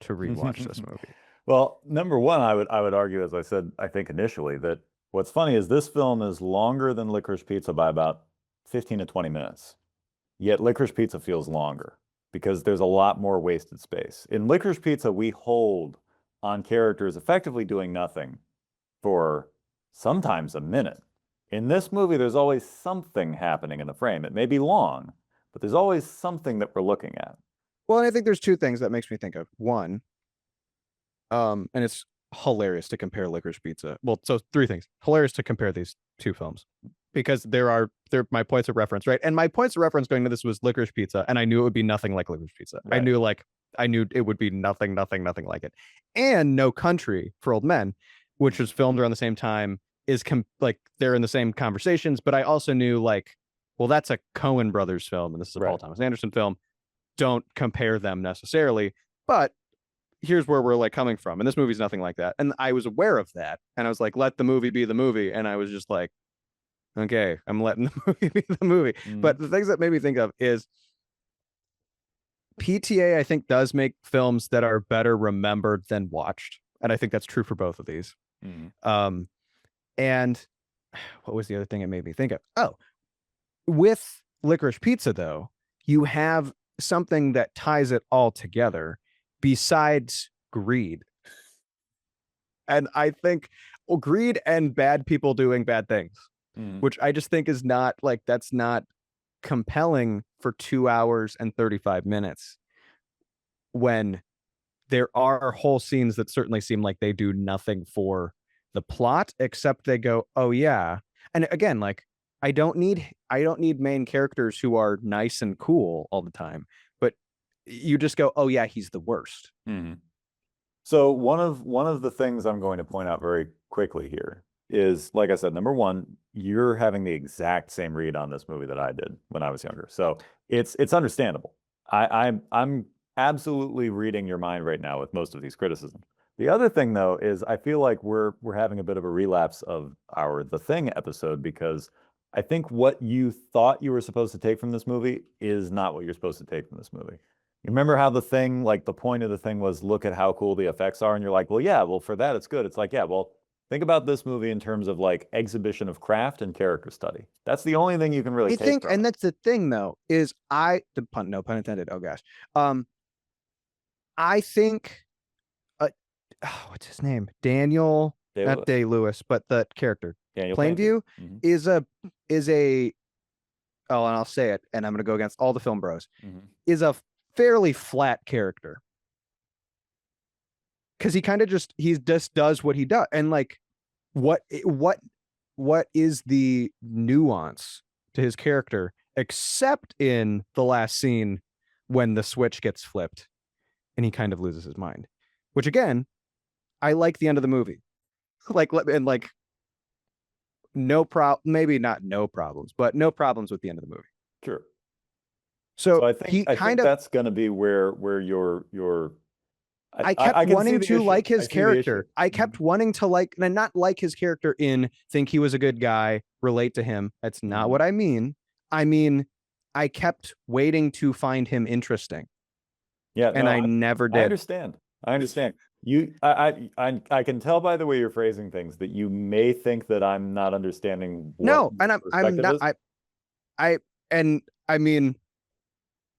Speaker 1: to rewatch this movie.
Speaker 2: Well, number one, I would argue, as I said, I think initially, that what's funny is this film is longer than Licorice Pizza by about 15 to 20 minutes. Yet Licorice Pizza feels longer because there's a lot more wasted space. In Licorice Pizza, we hold on characters effectively doing nothing for sometimes a minute. In this movie, there's always something happening in the frame. It may be long, but there's always something that we're looking at.
Speaker 1: Well, and I think there's two things that makes me think of. One, and it's hilarious to compare Licorice Pizza. Well, so three things. Hilarious to compare these two films because they're my points of reference, right? And my points of reference going to this was Licorice Pizza, and I knew it would be nothing like Licorice Pizza. Right. I knew it would be nothing like it. And No Country for Old Men, which was filmed around the same time, is like they're in the same conversations. But I also knew like, well, that's a Coen Brothers film, and this is a Paul
Speaker 2: Right.
Speaker 1: Thomas Anderson film. Don't compare them necessarily, but here's where we're like coming from. And this movie's nothing like that. And I was aware of that. And I was like, let the movie be the movie. And I was just like, okay, I'm letting the movie be the movie. But the things that made me think of is PTA, I think, does make films that are better remembered than watched. And I think that's true for both of these. And what was the other thing it made me think of? Oh, with Licorice Pizza, though, you have something that ties it all together besides greed. And I think greed and bad people doing bad things, which I just think is not like, that's not compelling for 2 hours and 35 minutes when there are whole scenes that certainly seem like they do nothing for the plot, except they go, oh yeah. And again, like, I don't need main characters who are nice and cool all the time, but you just go, oh yeah, he's the worst.
Speaker 2: So one of the things I'm going to point out very quickly here is, like I said, number one, you're having the exact same read on this movie that I did when I was younger. So it's understandable. I'm absolutely reading your mind right now with most of these criticisms. The other thing, though, is I feel like we're having a bit of a relapse of our The Thing episode, because I think what you thought you were supposed to take from this movie is not what you're supposed to take from this movie. You remember how The Thing, like the point of The Thing was, look at how cool the effects are, and you're like, well, yeah, well, for that it's good. It's like, yeah, well, think about this movie in terms of like exhibition of craft and character study. That's the only thing you can really take from
Speaker 1: and
Speaker 2: it.
Speaker 1: that's the thing, though, is no pun intended. Oh gosh, I think, what's his name? Daniel, not Day-Lewis, but the character
Speaker 2: Daniel
Speaker 1: Plainview is a oh, and I'll say it, and I'm going to go against all the film bros, is a fairly flat character, because he just does what he does. And like, what is the nuance to his character, except in the last scene when the switch gets flipped and he kind of loses his mind, which again, I like the end of the movie. And like, maybe not no problems, but no problems with the end of the movie.
Speaker 2: Sure.
Speaker 1: So
Speaker 2: I think that's going to be where
Speaker 1: I kept wanting to like his character. I kept wanting to like, and not like his character in think he was a good guy, relate to him. That's not what I mean. I mean, I kept waiting to find him interesting.
Speaker 2: Yeah,
Speaker 1: and I never did.
Speaker 2: I understand. I can tell by the way you're phrasing things that you may think that I'm not understanding.
Speaker 1: No, and I'm not. I mean,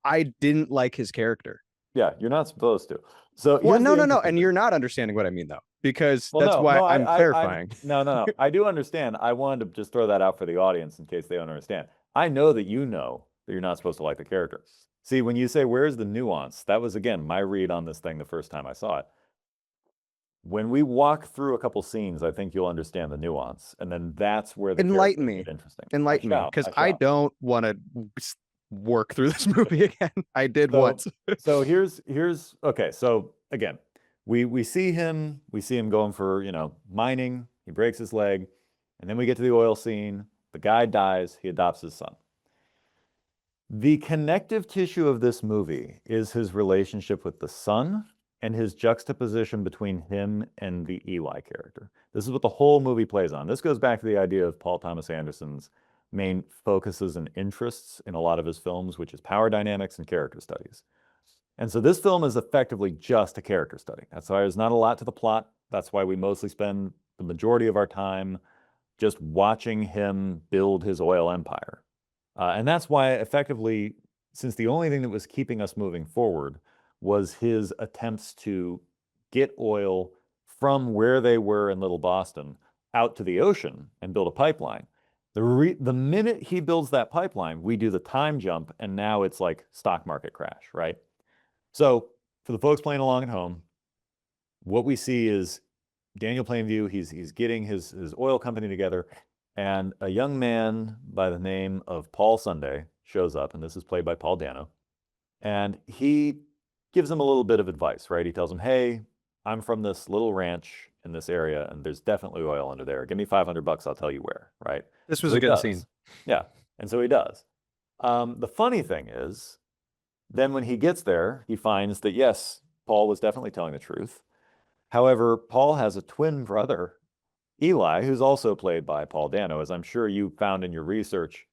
Speaker 1: I didn't like his character.
Speaker 2: Yeah, you're not supposed to. So
Speaker 1: no, and you're not understanding what I mean, though, because that's why I'm clarifying.
Speaker 2: No. I do understand. I wanted to just throw that out for the audience in case they don't understand. I know that you know that you're not supposed to like the character. See, when you say, where's the nuance? That was, again, my read on this thing the first time I saw it. When we walk through a couple scenes, I think you'll understand the nuance. And then that's where the
Speaker 1: enlighten me. Enlighten me, because I don't want to work through this movie again. I did once.
Speaker 2: So here's okay. So again, we see him going for, mining. He breaks his leg, and then we get to the oil scene. The guy dies. He adopts his son. The connective tissue of this movie is his relationship with the son and his juxtaposition between him and the Eli character. This is what the whole movie plays on. This goes back to the idea of Paul Thomas Anderson's main focuses and interests in a lot of his films, which is power dynamics and character studies. And so this film is effectively just a character study. That's why there's not a lot to the plot. That's why we mostly spend the majority of our time just watching him build his oil empire. And that's why, effectively, since the only thing that was keeping us moving forward was his attempts to get oil from where they were in Little Boston out to the ocean and build a pipeline. The minute he builds that pipeline, we do the time jump, and now it's like stock market crash, right? So for the folks playing along at home, what we see is Daniel Plainview. He's getting his oil company together, and a young man by the name of Paul Sunday shows up, and this is played by Paul Dano, and he gives him a little bit of advice, right? He tells him, hey, I'm from this little ranch, in this area, and there's definitely oil under there. Give me $500, I'll tell you where, right?
Speaker 1: This
Speaker 2: So
Speaker 1: was a
Speaker 2: he
Speaker 1: good
Speaker 2: does.
Speaker 1: scene.
Speaker 2: Yeah, and so he does. The funny thing is, then when he gets there, he finds that yes, Paul was definitely telling the truth. However, Paul has a twin brother, Eli, who's also played by Paul Dano, as I'm sure you found in your research.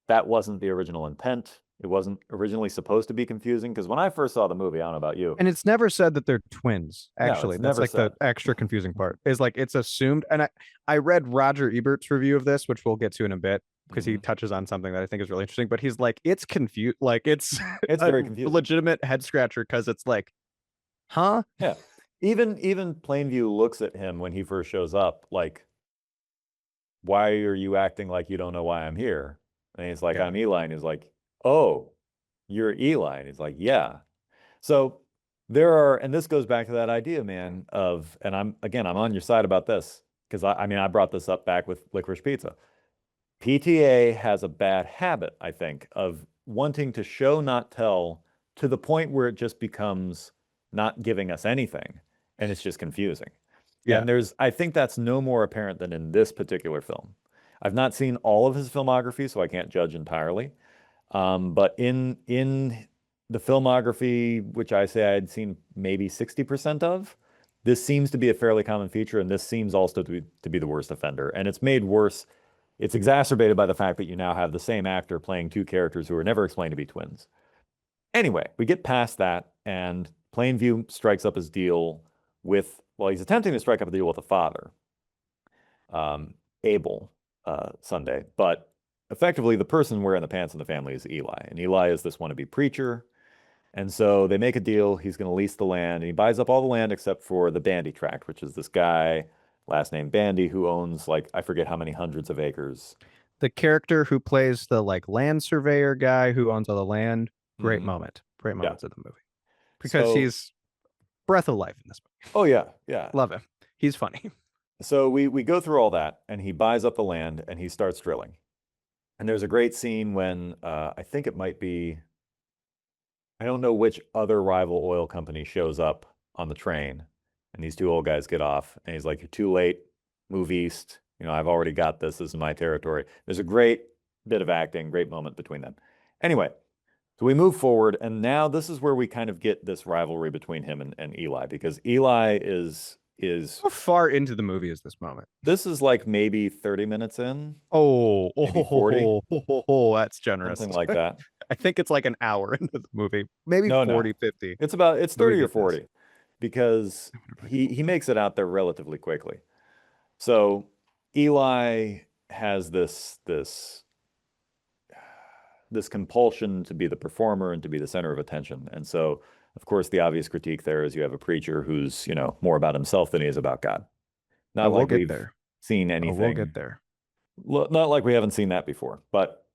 Speaker 2: That wasn't the original intent. It wasn't originally supposed to be confusing, because when I first saw the movie, I don't know about you.
Speaker 1: And it's never said that they're twins,
Speaker 2: No,
Speaker 1: actually.
Speaker 2: it's
Speaker 1: That's
Speaker 2: never
Speaker 1: like the
Speaker 2: said.
Speaker 1: extra confusing part. Is like it's assumed. And I read Roger Ebert's review of this, which we'll get to in a bit, because he touches on something that I think is really interesting. But he's like, it's confused, like it's
Speaker 2: It's
Speaker 1: a
Speaker 2: very confusing.
Speaker 1: legitimate head scratcher, because it's like, huh?
Speaker 2: Yeah. Even Plainview looks at him when he first shows up, like, why are you acting like you don't know why I'm here? And he's like,
Speaker 1: Yeah.
Speaker 2: I'm Eli. And he's like, oh, you're Eli. And he's like, yeah. So there are, and this goes back to that idea, man, of, and I'm on your side about this, because I mean, I brought this up back with Licorice Pizza. PTA has a bad habit, I think, of wanting to show, not tell, to the point where it just becomes not giving us anything, and it's just confusing.
Speaker 1: Yeah.
Speaker 2: And I think that's no more apparent than in this particular film. I've not seen all of his filmography, so I can't judge entirely. But in the filmography, which I say I had seen maybe 60% of, this seems to be a fairly common feature, and this seems also to be the worst offender. And it's made worse. It's exacerbated by the fact that you now have the same actor playing two characters who are never explained to be twins. Anyway, we get past that, and Plainview strikes up his deal with, well, he's attempting to strike up a deal with the father, Abel Sunday, but effectively the person wearing the pants in the family is Eli, and Eli is this wannabe preacher. And so they make a deal. He's going to lease the land, and he buys up all the land except for the Bandy Tract, which is this guy, last name Bandy, who owns, like, I forget how many hundreds of acres.
Speaker 1: The character who plays the like land surveyor guy who owns all the land, great moment. Great moments of the movie. Because he's breath of life in this movie.
Speaker 2: Oh yeah, yeah.
Speaker 1: Love him. He's funny.
Speaker 2: So we go through all that, and he buys up the land, and he starts drilling. And there's a great scene when I think it might be, I don't know which other rival oil company shows up on the train, and these two old guys get off, and he's like, "You're too late. Move east. You know, I've already got this. This is my territory." There's a great bit of acting, great moment between them. Anyway, so we move forward, and now this is where we kind of get this rivalry between him and Eli, because Eli is
Speaker 1: How far into the movie is this moment?
Speaker 2: this is like maybe 30 minutes in,
Speaker 1: Oh,
Speaker 2: maybe 40,
Speaker 1: that's generous.
Speaker 2: something like that.
Speaker 1: I think it's like an hour into the movie, maybe
Speaker 2: No,
Speaker 1: 40, 50.
Speaker 2: It's 30 or 40, because he makes it out there relatively quickly. So Eli has this compulsion to be the performer and to be the center of attention. And so, of course, the obvious critique there is you have a preacher who's, you know, more about himself than he is about God. Not like we've seen anything.
Speaker 1: We'll get there.
Speaker 2: Not like we haven't seen that before, but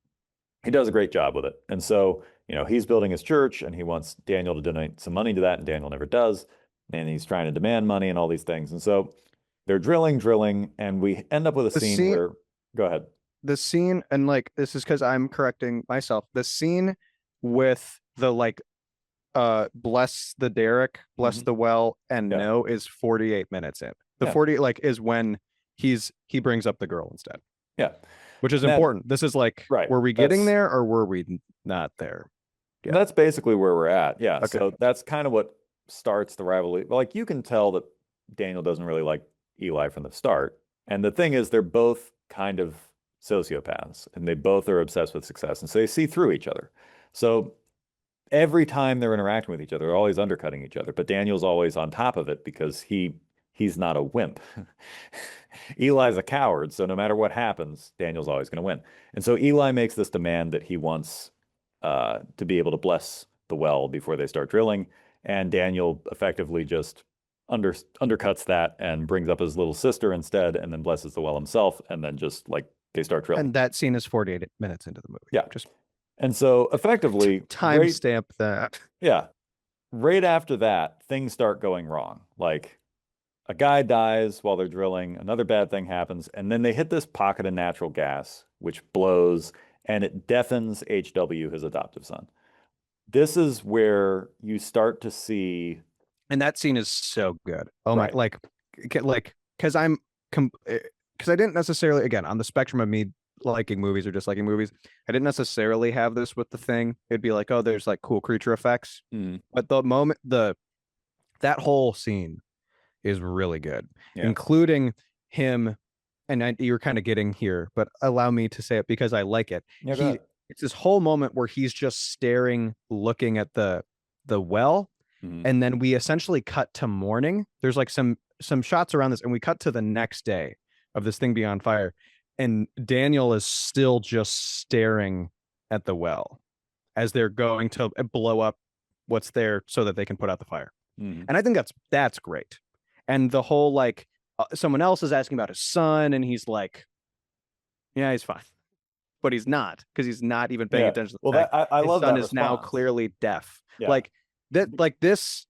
Speaker 2: he does a great job with it. And so, you know, he's building his church, and he wants Daniel to donate some money to that, and Daniel never does. And he's trying to demand money and all these things. And so they're drilling, and we end up with a scene where, go ahead.
Speaker 1: The scene, and like, this is because I'm correcting myself. The scene with the like, bless the derrick, bless the well, and no is 48 minutes in. The 40 like is when he brings up the girl instead.
Speaker 2: Yeah.
Speaker 1: Which is important. This is like, were we getting there or were we not there?
Speaker 2: Yeah. That's basically where we're at. Yeah.
Speaker 1: Okay.
Speaker 2: So that's kind of what starts the rivalry. Like, you can tell that Daniel doesn't really like Eli from the start. And the thing is, they're both kind of sociopaths, and they both are obsessed with success. And so they see through each other. So every time they're interacting with each other, they're always undercutting each other. But Daniel's always on top of it because he's not a wimp. Eli's a coward, so no matter what happens, Daniel's always going to win. And so Eli makes this demand that he wants to be able to bless the well before they start drilling, and Daniel effectively just undercuts that and brings up his little sister instead, and then blesses the well himself, and then just like they start drilling.
Speaker 1: And that scene is 48 minutes into the movie.
Speaker 2: Yeah.
Speaker 1: Just
Speaker 2: and so effectively
Speaker 1: timestamp that.
Speaker 2: Yeah. Right after that, things start going wrong. Like, a guy dies while they're drilling, another bad thing happens, and then they hit this pocket of natural gas, which blows, and it deafens HW, his adoptive son. This is where you start to see.
Speaker 1: And that scene is so good. Oh my, like, like because because I didn't necessarily, again, on the spectrum of me liking movies or disliking movies, I didn't necessarily have this with The Thing. It'd be like, oh, there's like cool creature effects, but the moment that whole scene is really good,
Speaker 2: Yeah.
Speaker 1: including him. And you're kind of getting here, but allow me to say it because I like it.
Speaker 2: Yeah, go ahead.
Speaker 1: It's this whole moment where he's just staring, looking at the well, and then we essentially cut to morning. There's like some shots around this, and we cut to the next day of this thing being on fire, and Daniel is still just staring at the well as they're going to blow up what's there so that they can put out the fire. And I think that's great. And the whole like someone else is asking about his son, and he's like, yeah, he's fine, but he's not, because he's not even paying attention to the
Speaker 2: well,
Speaker 1: fact
Speaker 2: I
Speaker 1: his
Speaker 2: love
Speaker 1: son
Speaker 2: that
Speaker 1: is now
Speaker 2: response.
Speaker 1: clearly deaf.
Speaker 2: Yeah.
Speaker 1: Like that, like this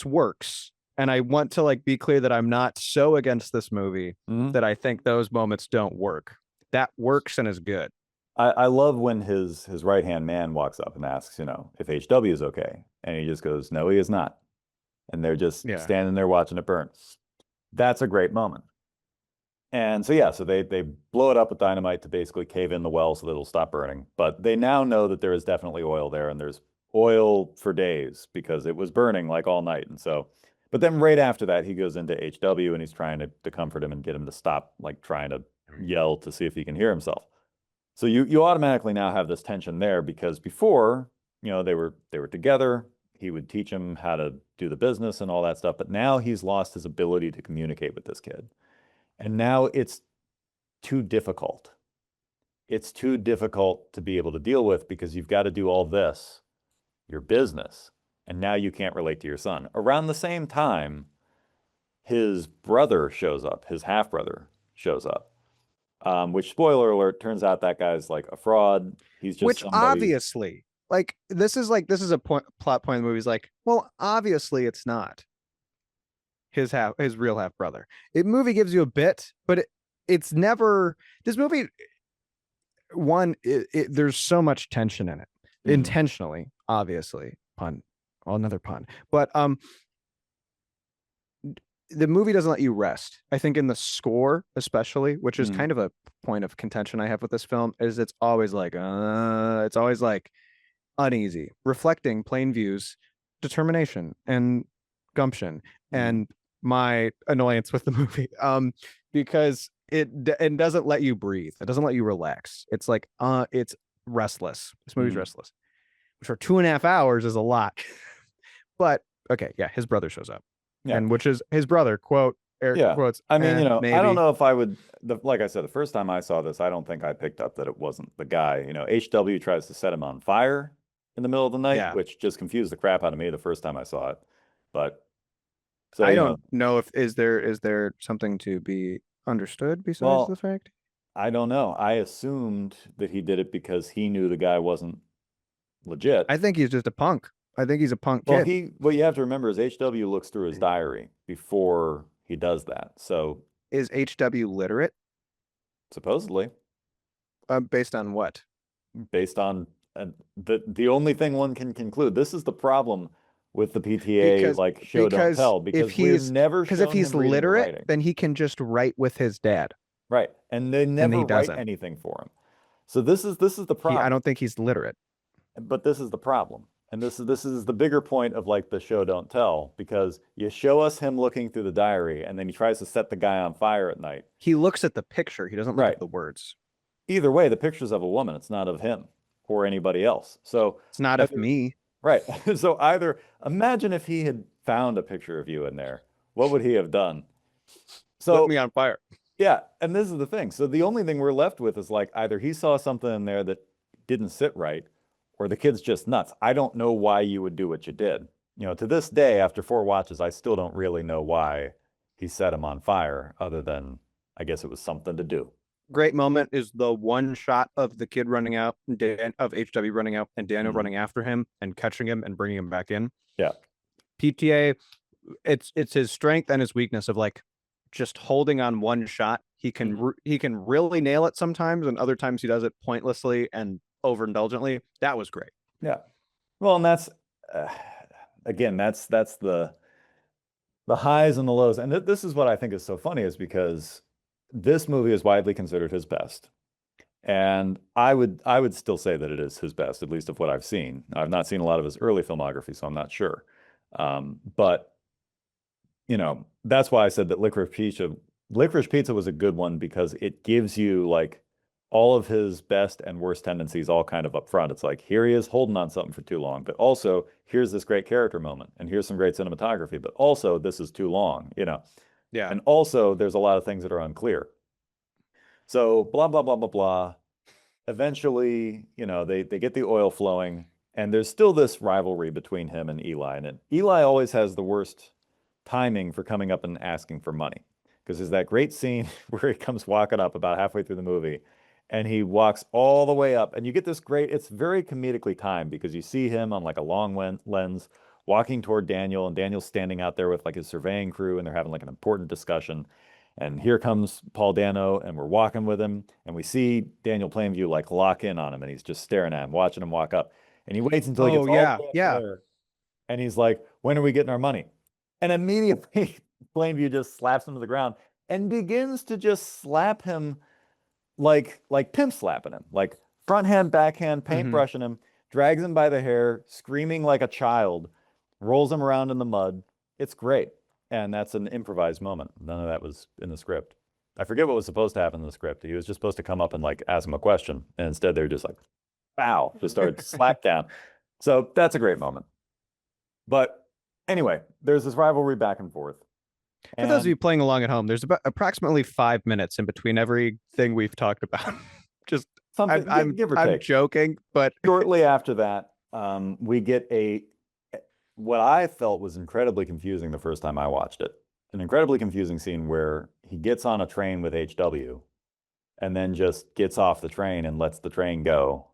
Speaker 1: works. And I want to like be clear that I'm not so against this movie that I think those moments don't work. That works and is good.
Speaker 2: I love when his right-hand man walks up and asks, if HW is okay. And he just goes, no, he is not. And they're just standing there watching it burn. That's a great moment. And so, yeah, so they blow it up with dynamite to basically cave in the well so that it'll stop burning. But they now know that there is definitely oil there, and there's oil for days because it was burning like all night. And so, but then right after that, he goes into HW and he's trying to comfort him and get him to stop, like trying to yell to see if he can hear himself. So you automatically now have this tension there because before, they were together. He would teach him how to do the business and all that stuff. But now he's lost his ability to communicate with this kid. And now it's too difficult. It's too difficult to be able to deal with because you've got to do all this, your business, and now you can't relate to your son. Around the same time, his brother shows up, his half-brother shows up, which, spoiler alert, turns out that guy's like a fraud. He's just somebody.
Speaker 1: Obviously, this is a plot point of the movie. Is like, well, obviously it's not his real half brother. Movie gives you a bit, but it's never this movie. One, there's so much tension in it, intentionally, obviously, pun, another pun, but the movie doesn't let you rest. I think in the score, especially, which is kind of a point of contention I have with this film, is it's always like uneasy, reflecting plain views, determination, and gumption, and my annoyance with the movie. Because it doesn't let you breathe. It doesn't let you relax. It's like it's restless. This movie's restless, which for 2.5 hours is a lot. But okay, yeah, his brother shows up. Yeah. And which is his brother, quote, quotes.
Speaker 2: I mean, maybe. I don't know if I would, like I said, the first time I saw this, I don't think I picked up that it wasn't the guy. HW tries to set him on fire in the middle of the night, which just confused the crap out of me the first time I saw it. But so
Speaker 1: I don't know if is there something to be understood besides the fact?
Speaker 2: I don't know. I assumed that he did it because he knew the guy wasn't legit.
Speaker 1: I think he's just a punk. I think he's a punk kid.
Speaker 2: What you have to remember is HW looks through his diary before he does that. So
Speaker 1: is HW literate?
Speaker 2: Supposedly.
Speaker 1: Based on what?
Speaker 2: Based on the only thing one can conclude. This is the problem with the PTA show don't tell, because we've never shown
Speaker 1: if he's literate, then he can just write with his dad.
Speaker 2: Right. And they never write anything for him. So this is the problem.
Speaker 1: I don't think he's literate.
Speaker 2: But this is the problem. And this is the bigger point of the show don't tell, because you show us him looking through the diary and then he tries to set the guy on fire at night.
Speaker 1: He looks at the picture. He doesn't look at the words.
Speaker 2: Either way, the picture's of a woman. It's not of him or anybody else. So
Speaker 1: it's not of me.
Speaker 2: Right. So either imagine if he had found a picture of you in there, what would he have done? So
Speaker 1: lit me on fire.
Speaker 2: Yeah. And this is the thing. So the only thing we're left with is either he saw something in there that didn't sit right, or the kid's just nuts. I don't know why you would do what you did. To this day, after 4 watches, I still don't really know why he set him on fire, other than I guess it was something to do.
Speaker 1: Great moment is the one shot of the kid running out, of HW running out, and Daniel running after him and catching him and bringing him back in.
Speaker 2: Yeah.
Speaker 1: PTA, it's his strength and his weakness of just holding on one shot. He can really nail it sometimes, and other times he does it pointlessly and overindulgently. That was great.
Speaker 2: Yeah. Well, and that's again, that's the The highs and the lows. And this is what I think is so funny is because this movie is widely considered his best. And I would still say that it is his best, at least of what I've seen. I've not seen a lot of his early filmography, so I'm not sure. But that's why I said that Licorice Pizza was a good one because it gives you like all of his best and worst tendencies all kind of up front. It's like here he is holding on something for too long, but also here's this great character moment, and here's some great cinematography, but also this is too long.
Speaker 1: Yeah.
Speaker 2: And also there's a lot of things that are unclear. So blah blah blah blah blah. Eventually, they get the oil flowing, and there's still this rivalry between him and Eli. And Eli always has the worst timing for coming up and asking for money. Because there's that great scene where he comes walking up about halfway through the movie, and he walks all the way up, and you get this it's very comedically timed because you see him on like a long lens walking toward Daniel, and Daniel's standing out there with like his surveying crew, and they're having like an important discussion. And here comes Paul Dano, and we're walking with him, and we see Daniel Plainview like lock in on him, and he's just staring at him, watching him walk up. And he waits until he gets all the way up there, and he's like, "When are we getting our money?" And immediately Plainview just slaps him to the ground and begins to just slap him like pimp slapping him, like front hand, backhand, paintbrushing him, drags him by the hair, screaming like a child, rolls him around in the mud. It's great. And that's an improvised moment. None of that was in the script. I forget what was supposed to happen in the script. He was just supposed to come up and like ask him a question. And instead they were just like, wow, just started slap down. So that's a great moment. But anyway, there's this rivalry back and forth.
Speaker 1: For those of you playing along at home, there's about approximately 5 minutes in between everything we've talked about. Just
Speaker 2: something
Speaker 1: I'm joking, but
Speaker 2: shortly after that, we get what I felt was incredibly confusing the first time I watched it. An incredibly confusing scene where he gets on a train with HW and then just gets off the train and lets the train go.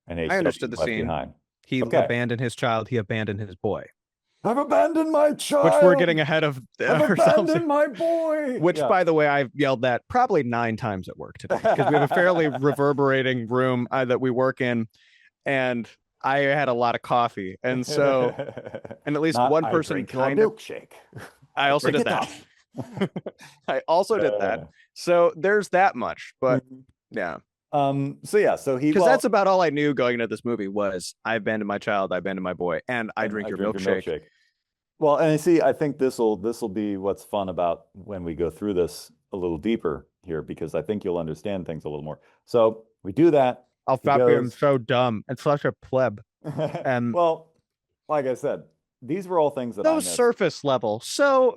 Speaker 2: And HW
Speaker 1: I understood the scene.
Speaker 2: Behind.
Speaker 1: He abandoned his child. He abandoned his boy.
Speaker 2: I've abandoned my child.
Speaker 1: Which we're getting ahead of
Speaker 2: I've abandoned my boy.
Speaker 1: Which, by the way, I've yelled that probably 9 times at work today because we have a fairly reverberating room that we work in, and I had a lot of coffee, and so, and at least one person kind of
Speaker 2: milkshake.
Speaker 1: I also did that. I also did that. So there's that much, but yeah.
Speaker 2: So he
Speaker 1: because that's about all I knew going into this movie was I abandoned my child, I abandoned my boy, and I drink your milkshake.
Speaker 2: Well, and I think this will be what's fun about when we go through this a little deeper here, because I think you'll understand things a little more. So we do that.
Speaker 1: I'll stop being so dumb and such a pleb. And
Speaker 2: well, like I said, these were all things that I missed.
Speaker 1: Surface level, so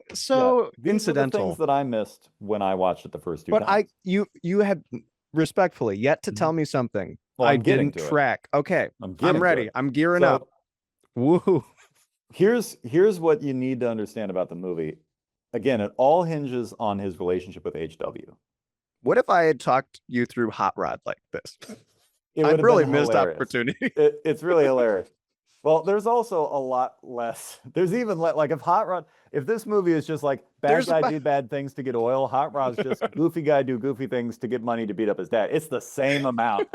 Speaker 1: incidental.
Speaker 2: Things that I missed when I watched it the first 2 times.
Speaker 1: But you had respectfully yet to tell me something I didn't track. Okay, I'm ready. I'm gearing up. Woo!
Speaker 2: Here's what you need to understand about the movie. Again, it all hinges on his relationship with HW.
Speaker 1: What if I had talked you through Hot Rod like this?
Speaker 2: It would have
Speaker 1: really
Speaker 2: been
Speaker 1: missed
Speaker 2: hilarious.
Speaker 1: Opportunity.
Speaker 2: It's really hilarious. Well, there's also a lot less. There's even like if this movie is just like bad guy do bad things to get oil, Hot Rod's just goofy guy do goofy things to get money to beat up his dad. It's the same amount.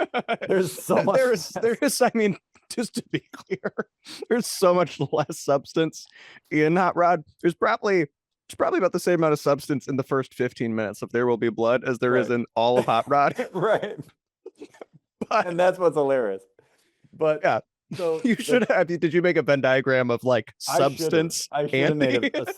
Speaker 2: There's so much.
Speaker 1: There is. I mean, just to be clear, there's so much less substance in Hot Rod. There's probably about the same amount of substance in the first 15 minutes of There Will Be Blood as there is in all of Hot Rod.
Speaker 2: Right. And that's what's hilarious. But
Speaker 1: yeah. So you should have. Did you make a Venn diagram of like substance?
Speaker 2: I should have made a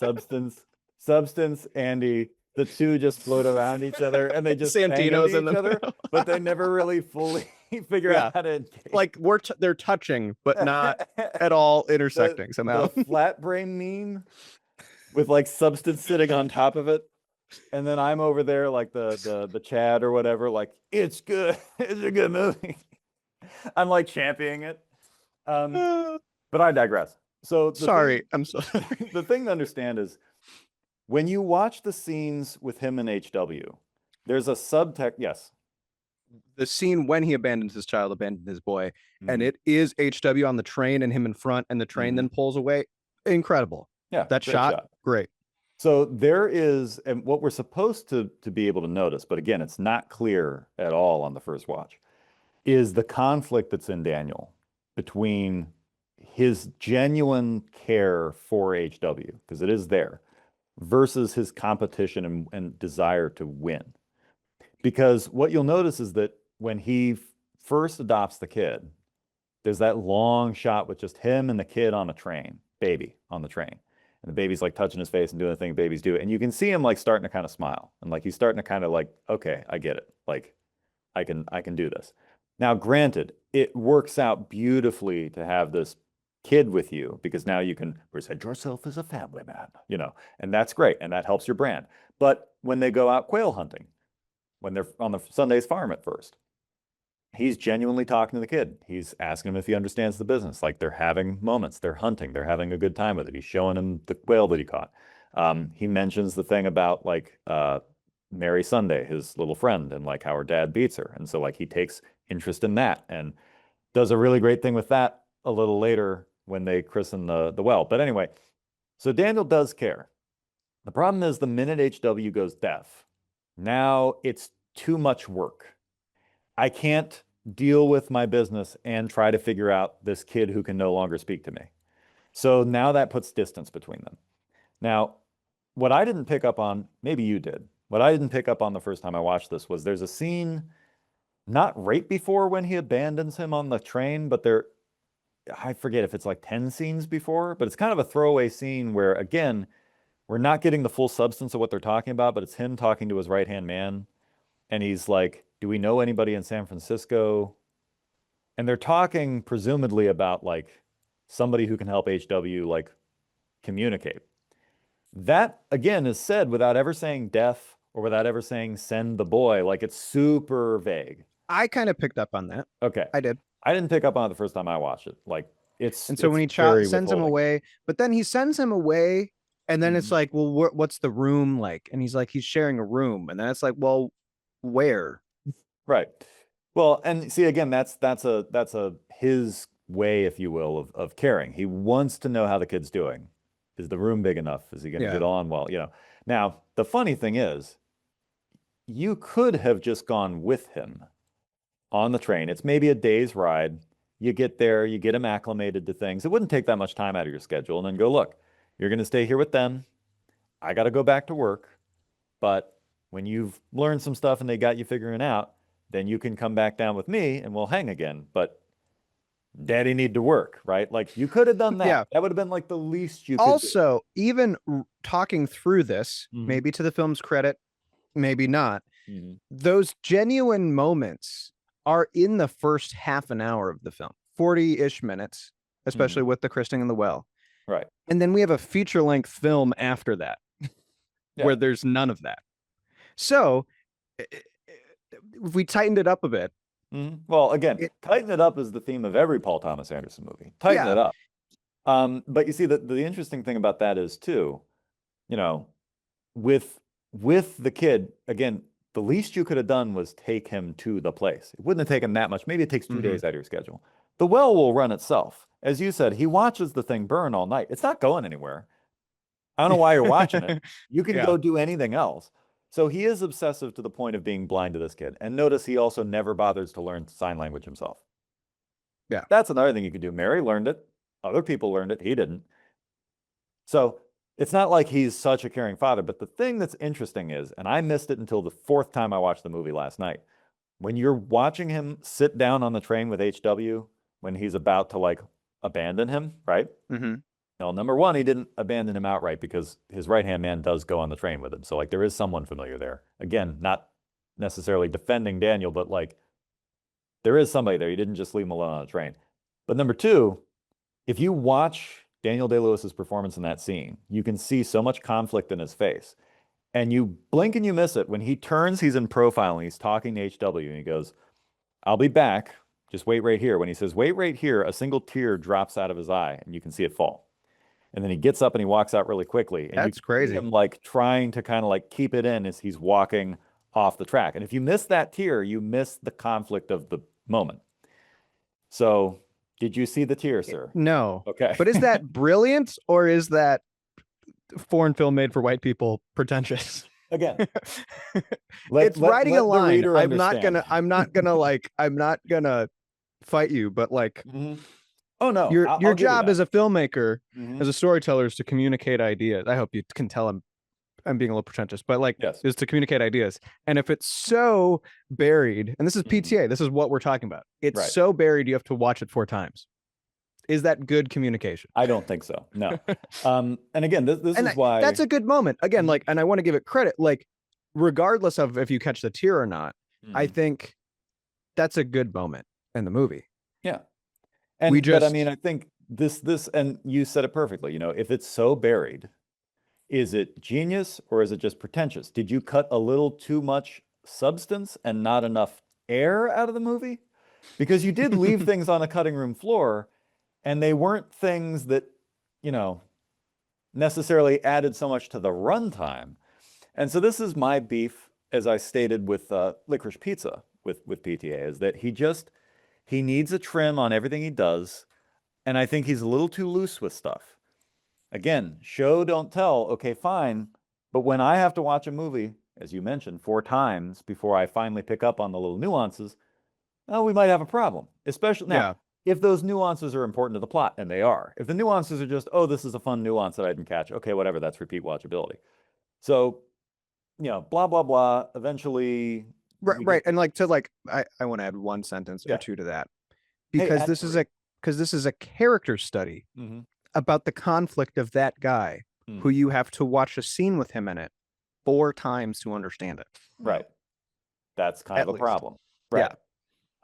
Speaker 2: substance. Andy, the two just float around each other, and they just
Speaker 1: Santino's in
Speaker 2: each other, but they never really fully figure out how to.
Speaker 1: Like they're touching, but not at all intersecting somehow.
Speaker 2: The flat brain meme with like substance sitting on top of it, and then I'm over there like the Chad or whatever. Like it's good. It's a good movie. I'm like championing it. But I digress. So
Speaker 1: I'm sorry.
Speaker 2: The thing to understand is when you watch the scenes with him and HW, there's a subtext. Yes.
Speaker 1: The scene when he abandons his child, abandoned his boy, and it is HW on the train and him in front, and the train then pulls away. Incredible.
Speaker 2: Yeah.
Speaker 1: That shot. Great.
Speaker 2: So there is, and what we're supposed to be able to notice, but again, it's not clear at all on the first watch, is the conflict that's in Daniel between his genuine care for HW, because it is there, versus his competition and desire to win. Because what you'll notice is that when he first adopts the kid, there's that long shot with just him and the kid on a train, baby on the train. And the baby's like touching his face and doing the thing babies do. And you can see him like starting to kind of smile. And like he's starting to kind of like, okay, I get it. Like I can do this. Now, granted, it works out beautifully to have this kid with you because now you can present yourself as a family man, you know, and that's great. And that helps your brand. But when they go out quail hunting, when they're on the Sunday's farm at first, he's genuinely talking to the kid. He's asking him if he understands the business. Like they're having moments, they're hunting, they're having a good time with it. He's showing him the quail that he caught. He mentions the thing about like Mary Sunday, his little friend, and like how her dad beats her. And so like he takes interest in that and does a really great thing with that a little later when they christen the well. But anyway, so Daniel does care. The problem is the minute HW goes deaf, now it's too much work. I can't deal with my business and try to figure out this kid who can no longer speak to me. So now that puts distance between them. Now, what I didn't pick up on, maybe you did, what I didn't pick up on the first time I watched this was there's a scene not right before when he abandons him on the train, but I forget if it's like 10 scenes before, but it's kind of a throwaway scene where, again, we're not getting the full substance of what they're talking about, but it's him talking to his right-hand man. And he's like, do we know anybody in San Francisco? And they're talking presumably about like somebody who can help HW like communicate. That, again, is said without ever saying deaf or without ever saying send the boy. Like it's super vague.
Speaker 1: I kind of picked up on that.
Speaker 2: Okay.
Speaker 1: I did.
Speaker 2: I didn't pick up on it the first time I watched it. Like
Speaker 1: And so when he sends him away, but then he sends him away, and then it's like, well, what's the room like? And he's like, he's sharing a room, and then it's like, well, where?
Speaker 2: Right. Well, and see, again, that's his way, if you will, of caring. He wants to know how the kid's doing. Is the room big enough? Is he going to get on well? You know. Now, the funny thing is, you could have just gone with him on the train. It's maybe a day's ride. You get there, you get him acclimated to things. It wouldn't take that much time out of your schedule. And then go, look, you're going to stay here with them. I got to go back to work. But when you've learned some stuff and they got you figuring out, then you can come back down with me and we'll hang again. But daddy need to work, right? Like you could have done that.
Speaker 1: Yeah.
Speaker 2: That would have been like the least you could
Speaker 1: also do. Even talking through this, maybe to the film's credit, maybe not, those genuine moments are in the first half an hour of the film, 40-ish minutes, especially with the christening in the well.
Speaker 2: Right.
Speaker 1: And then we have a feature-length film after that where there's none of that. So if we tightened it up a bit.
Speaker 2: Well, again, tighten it up is the theme of every Paul Thomas Anderson movie. Tighten it up. But you see, the interesting thing about that is too, you know, with the kid, again, the least you could have done was take him to the place. It wouldn't have taken that much. Maybe it takes 2 days out of your schedule. The well will run itself. As you said, he watches the thing burn all night. It's not going anywhere. I don't know why you're watching it. You can go do anything else. So he is obsessive to the point of being blind to this kid. And notice he also never bothers to learn sign language himself.
Speaker 1: Yeah.
Speaker 2: That's another thing you could do. Mary learned it. Other people learned it. He didn't. So it's not like he's such a caring father. But the thing that's interesting is, and I missed it until the 4th time I watched the movie last night, when you're watching him sit down on the train with HW, when he's about to like abandon him, right? Well, number one, he didn't abandon him outright because his right-hand man does go on the train with him. So like there is someone familiar there. Again, not necessarily defending Daniel, but like there is somebody there. He didn't just leave him alone on a train. But number two, if you watch Daniel Day-Lewis's performance in that scene, you can see so much conflict in his face. And you blink and you miss it. When he turns, he's in profile and he's talking to HW and he goes, I'll be back. Just wait right here. When he says, wait right here, a single tear drops out of his eye and you can see it fall. And then he gets up and he walks out really quickly. And
Speaker 1: that's crazy.
Speaker 2: Him like trying to kind of like keep it in as he's walking off the track. And if you miss that tear, you miss the conflict of the moment. So did you see the tear, sir?
Speaker 1: No.
Speaker 2: Okay.
Speaker 1: But is that brilliant or is that foreign film made for white people pretentious?
Speaker 2: Again,
Speaker 1: it's writing a line. I'm not gonna fight you, but like,
Speaker 2: oh no,
Speaker 1: your job as a filmmaker, as a storyteller, is to communicate ideas. I hope you can tell I'm I'm being a little pretentious, but like
Speaker 2: Yes.
Speaker 1: is to communicate ideas. And if it's so buried, and this is PTA, this is what we're talking about. It's
Speaker 2: Right.
Speaker 1: so buried you have to watch it 4 times. Is that good communication?
Speaker 2: I don't think so. No. And again, this
Speaker 1: And
Speaker 2: is why
Speaker 1: that's a good moment. Again,
Speaker 2: Mhm.
Speaker 1: like, and I want to give it credit, like, regardless of if you catch the tear or not, I think that's a good moment in the movie.
Speaker 2: Yeah. And but I mean, I think this and you said it perfectly, if it's so buried, is it genius or is it just pretentious? Did you cut a little too much substance and not enough air out of the movie? Because you did leave things on a cutting room floor, and they weren't things that, necessarily added so much to the runtime. And so this is my beef, as I stated with Licorice Pizza with PTA, is that he needs a trim on everything he does, and I think he's a little too loose with stuff. Again, show, don't tell. Okay, fine. But when I have to watch a movie, as you mentioned, 4 times before I finally pick up on the little nuances, we might have a problem. Especially now, if those nuances are important to the plot, and they are. If the nuances are just, oh, this is a fun nuance that I didn't catch. Okay, whatever, that's repeat watchability. So, blah, blah, blah. Eventually.
Speaker 1: Right. And like I want to add 1 sentence or 2 to that. Because this is a character study about the conflict of that guy who you have to watch a scene with him in it 4 times to understand it.
Speaker 2: Right. That's kind of a problem. Right.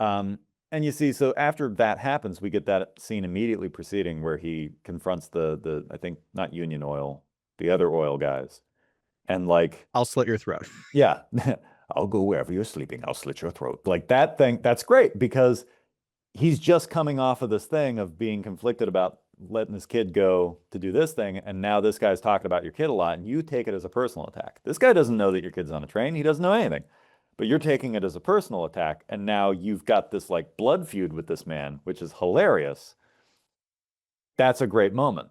Speaker 1: Yeah.
Speaker 2: And you see, so after that happens, we get that scene immediately preceding where he confronts the I think not Union Oil, the other oil guys. And like,
Speaker 1: I'll slit your throat.
Speaker 2: Yeah. I'll go wherever you're sleeping. I'll slit your throat. Like that thing, that's great because he's just coming off of this thing of being conflicted about letting this kid go to do this thing. And now this guy's talking about your kid a lot and you take it as a personal attack. This guy doesn't know that your kid's on a train. He doesn't know anything, but you're taking it as a personal attack. And now you've got this like blood feud with this man, which is hilarious. That's a great moment.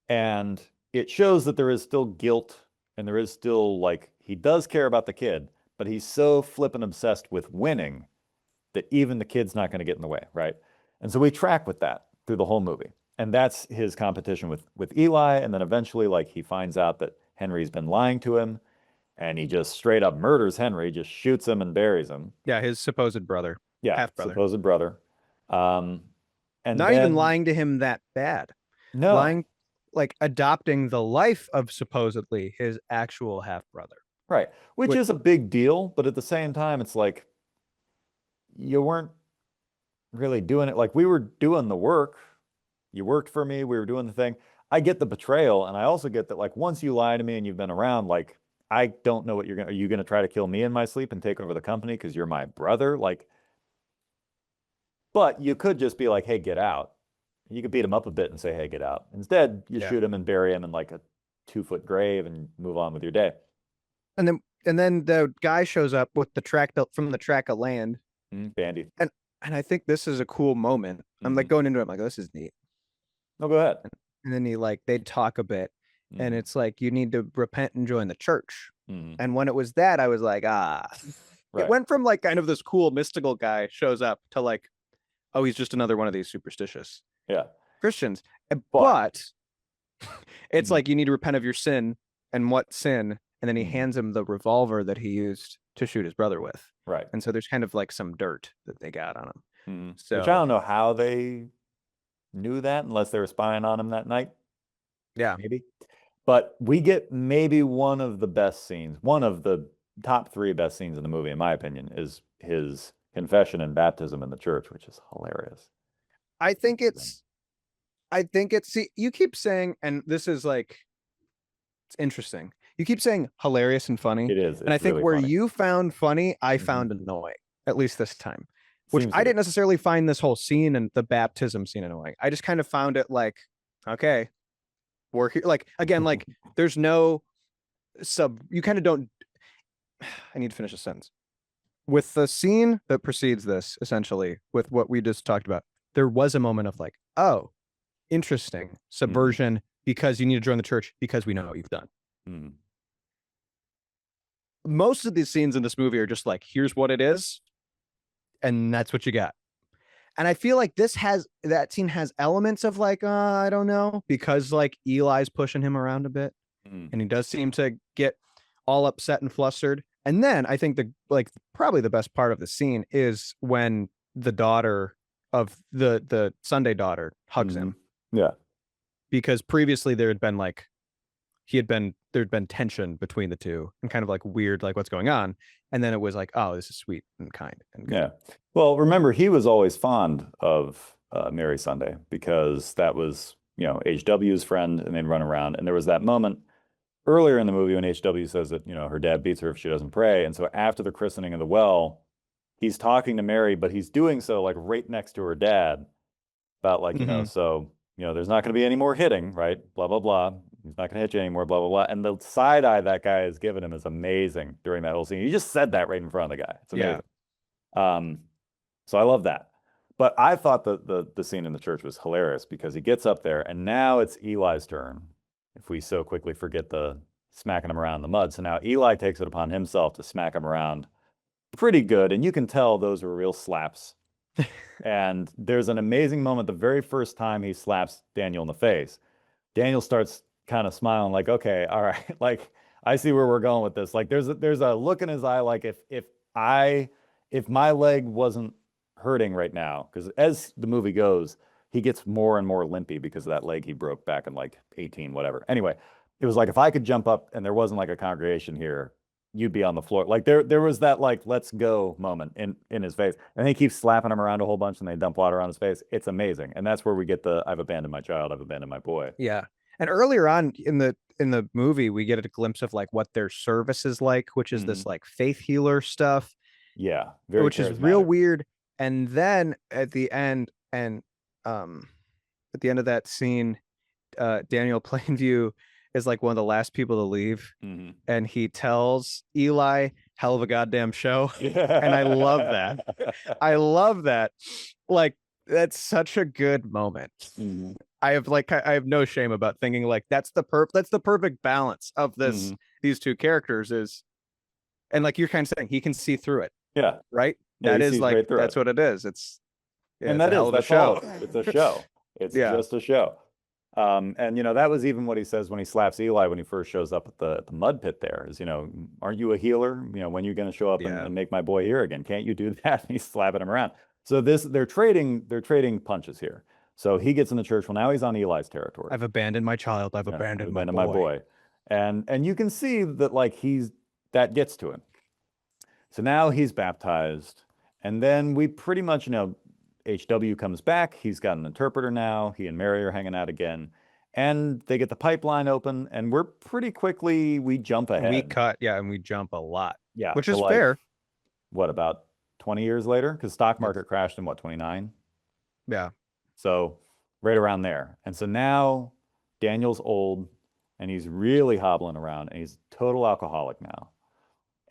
Speaker 2: And it shows that there is still guilt and there is still like, he does care about the kid, but he's so flippin' obsessed with winning that even the kid's not going to get in the way, right? And so we track with that through the whole movie. And that's his competition with Eli. And then eventually, like, he finds out that Henry's been lying to him, and he just straight up murders Henry, just shoots him and buries him.
Speaker 1: Yeah, his supposed brother.
Speaker 2: Yeah,
Speaker 1: half-brother.
Speaker 2: Supposed brother. And
Speaker 1: not even lying to him that bad.
Speaker 2: No.
Speaker 1: Lying, like adopting the life of supposedly his actual half-brother.
Speaker 2: Right. Which is a big deal, but at the same time, it's like, you weren't really doing it. Like, we were doing the work. You worked for me. We were doing the thing. I get the betrayal. And I also get that, like, once you lie to me and you've been around, like, I don't know what are you going to try to kill me in my sleep and take over the company because you're my brother? Like, but you could just be like, hey, get out. You could beat him up a bit and say, hey, get out. Instead, you shoot him and bury him in like a 2-foot grave and move on with your day.
Speaker 1: And then the guy shows up with the tract from the tract of land.
Speaker 2: Bandy.
Speaker 1: And I think this is a cool moment. I'm like going into it, I'm like, this is neat.
Speaker 2: No, go ahead.
Speaker 1: And then they talk a bit, and it's like, you need to repent and join the church. And when it was that, I was like, It went from like kind of this cool mystical guy shows up to like, oh, he's just another one of these superstitious Christians. But it's like, you need to repent of your sin. And what sin? And then he hands him the revolver that he used to shoot his brother with.
Speaker 2: Right.
Speaker 1: And so there's kind of like some dirt that they got on him. So,
Speaker 2: which I don't know how they knew that unless they were spying on him that night.
Speaker 1: Yeah.
Speaker 2: Maybe. But we get maybe one of the best scenes, one of the top 3 best scenes in the movie, in my opinion, is his confession and baptism in the church, which is hilarious.
Speaker 1: I think it's, see, you keep saying, and this is like, it's interesting. You keep saying hilarious and funny.
Speaker 2: It is.
Speaker 1: And I think
Speaker 2: really
Speaker 1: where
Speaker 2: funny.
Speaker 1: you found funny, I found annoying, at least this time. Which
Speaker 2: Seems
Speaker 1: I didn't necessarily find this whole scene and the baptism scene annoying. I just kind of found it like, okay, we're here. Like, again, like there's no you kind of don't, I need to finish a sentence. With the scene that precedes this, essentially, with what we just talked about, there was a moment of like, oh, interesting subversion because you need to join the church because we know what you've done. Most of these scenes in this movie are just like, here's what it is, and that's what you got. And I feel like that scene has elements of like, I don't know, because like Eli's pushing him around a bit.
Speaker 2: Mm.
Speaker 1: and he does seem to get all upset and flustered. And then I think probably the best part of the scene is when the daughter of the Sunday daughter hugs him,
Speaker 2: Yeah.
Speaker 1: because previously there'd been tension between the two and kind of like weird, like what's going on. And then it was like, oh, this is sweet and kind and good.
Speaker 2: Yeah. Well, remember, he was always fond of Mary Sunday because that was, HW's friend, and they'd run around. And there was that moment earlier in the movie when HW says that, her dad beats her if she doesn't pray. And so after the christening of the well, he's talking to Mary, but he's doing so like right next to her dad about like, so, there's not going to be any more hitting, right? Blah, blah, blah. He's not going to hit you anymore, blah, blah, blah. And the side eye that guy has given him is amazing during that whole scene. He just said that right in front of the guy. It's amazing. Yeah. So I love that. But I thought the scene in the church was hilarious because he gets up there and now it's Eli's turn. If we so quickly forget the smacking him around in the mud. So now Eli takes it upon himself to smack him around pretty good. And you can tell those were real slaps. And there's an amazing moment the very first time he slaps Daniel in the face. Daniel starts kind of smiling like, okay, all right, like I see where we're going with this. Like there's a look in his eye like if my leg wasn't hurting right now, because as the movie goes, he gets more and more limpy because of that leg he broke back in like 18, whatever. Anyway, it was like if I could jump up and there wasn't like a congregation here, you'd be on the floor. Like there was that like let's go moment in his face. And he keeps slapping him around a whole bunch and they dump water on his face. It's amazing. And that's where we get the I've abandoned my child, I've abandoned my boy.
Speaker 1: Yeah. And earlier on in the movie, we get a glimpse of like what their service is like, which is this like faith healer stuff.
Speaker 2: Yeah.
Speaker 1: Which is real weird. And then at the end of that scene, Daniel Plainview is like one of the last people to leave, and he tells Eli, "Hell of a goddamn show," and I love that. I love that. Like that's such a good moment. I have no shame about thinking like that's the perfect balance of this these two characters is, and like you're kind of saying, he can see through it.
Speaker 2: Yeah.
Speaker 1: Right.
Speaker 2: Yeah,
Speaker 1: that is like
Speaker 2: right
Speaker 1: that's what it is. It's
Speaker 2: and that is a show. It's a show. It's just a show. And that was even what he says when he slaps Eli when he first shows up at the mud pit there is, aren't you a healer? When are you going to show up and make my boy here again? Can't you do that? And he's slapping him around. So they're trading punches here. So he gets in the church. Well, now he's on Eli's territory.
Speaker 1: I've abandoned my child. I've abandoned my boy.
Speaker 2: And you can see that like that gets to him. So now he's baptized. And then we pretty much, HW comes back. He's got an interpreter now. He and Mary are hanging out again. And they get the pipeline open. And we're pretty quickly, we jump ahead.
Speaker 1: We cut, and we jump a lot.
Speaker 2: Yeah.
Speaker 1: Which is fair.
Speaker 2: What, about 20 years later? Because stock market crashed in, 29?
Speaker 1: Yeah.
Speaker 2: So right around there. And so now Daniel's old, and he's really hobbling around. And he's a total alcoholic now.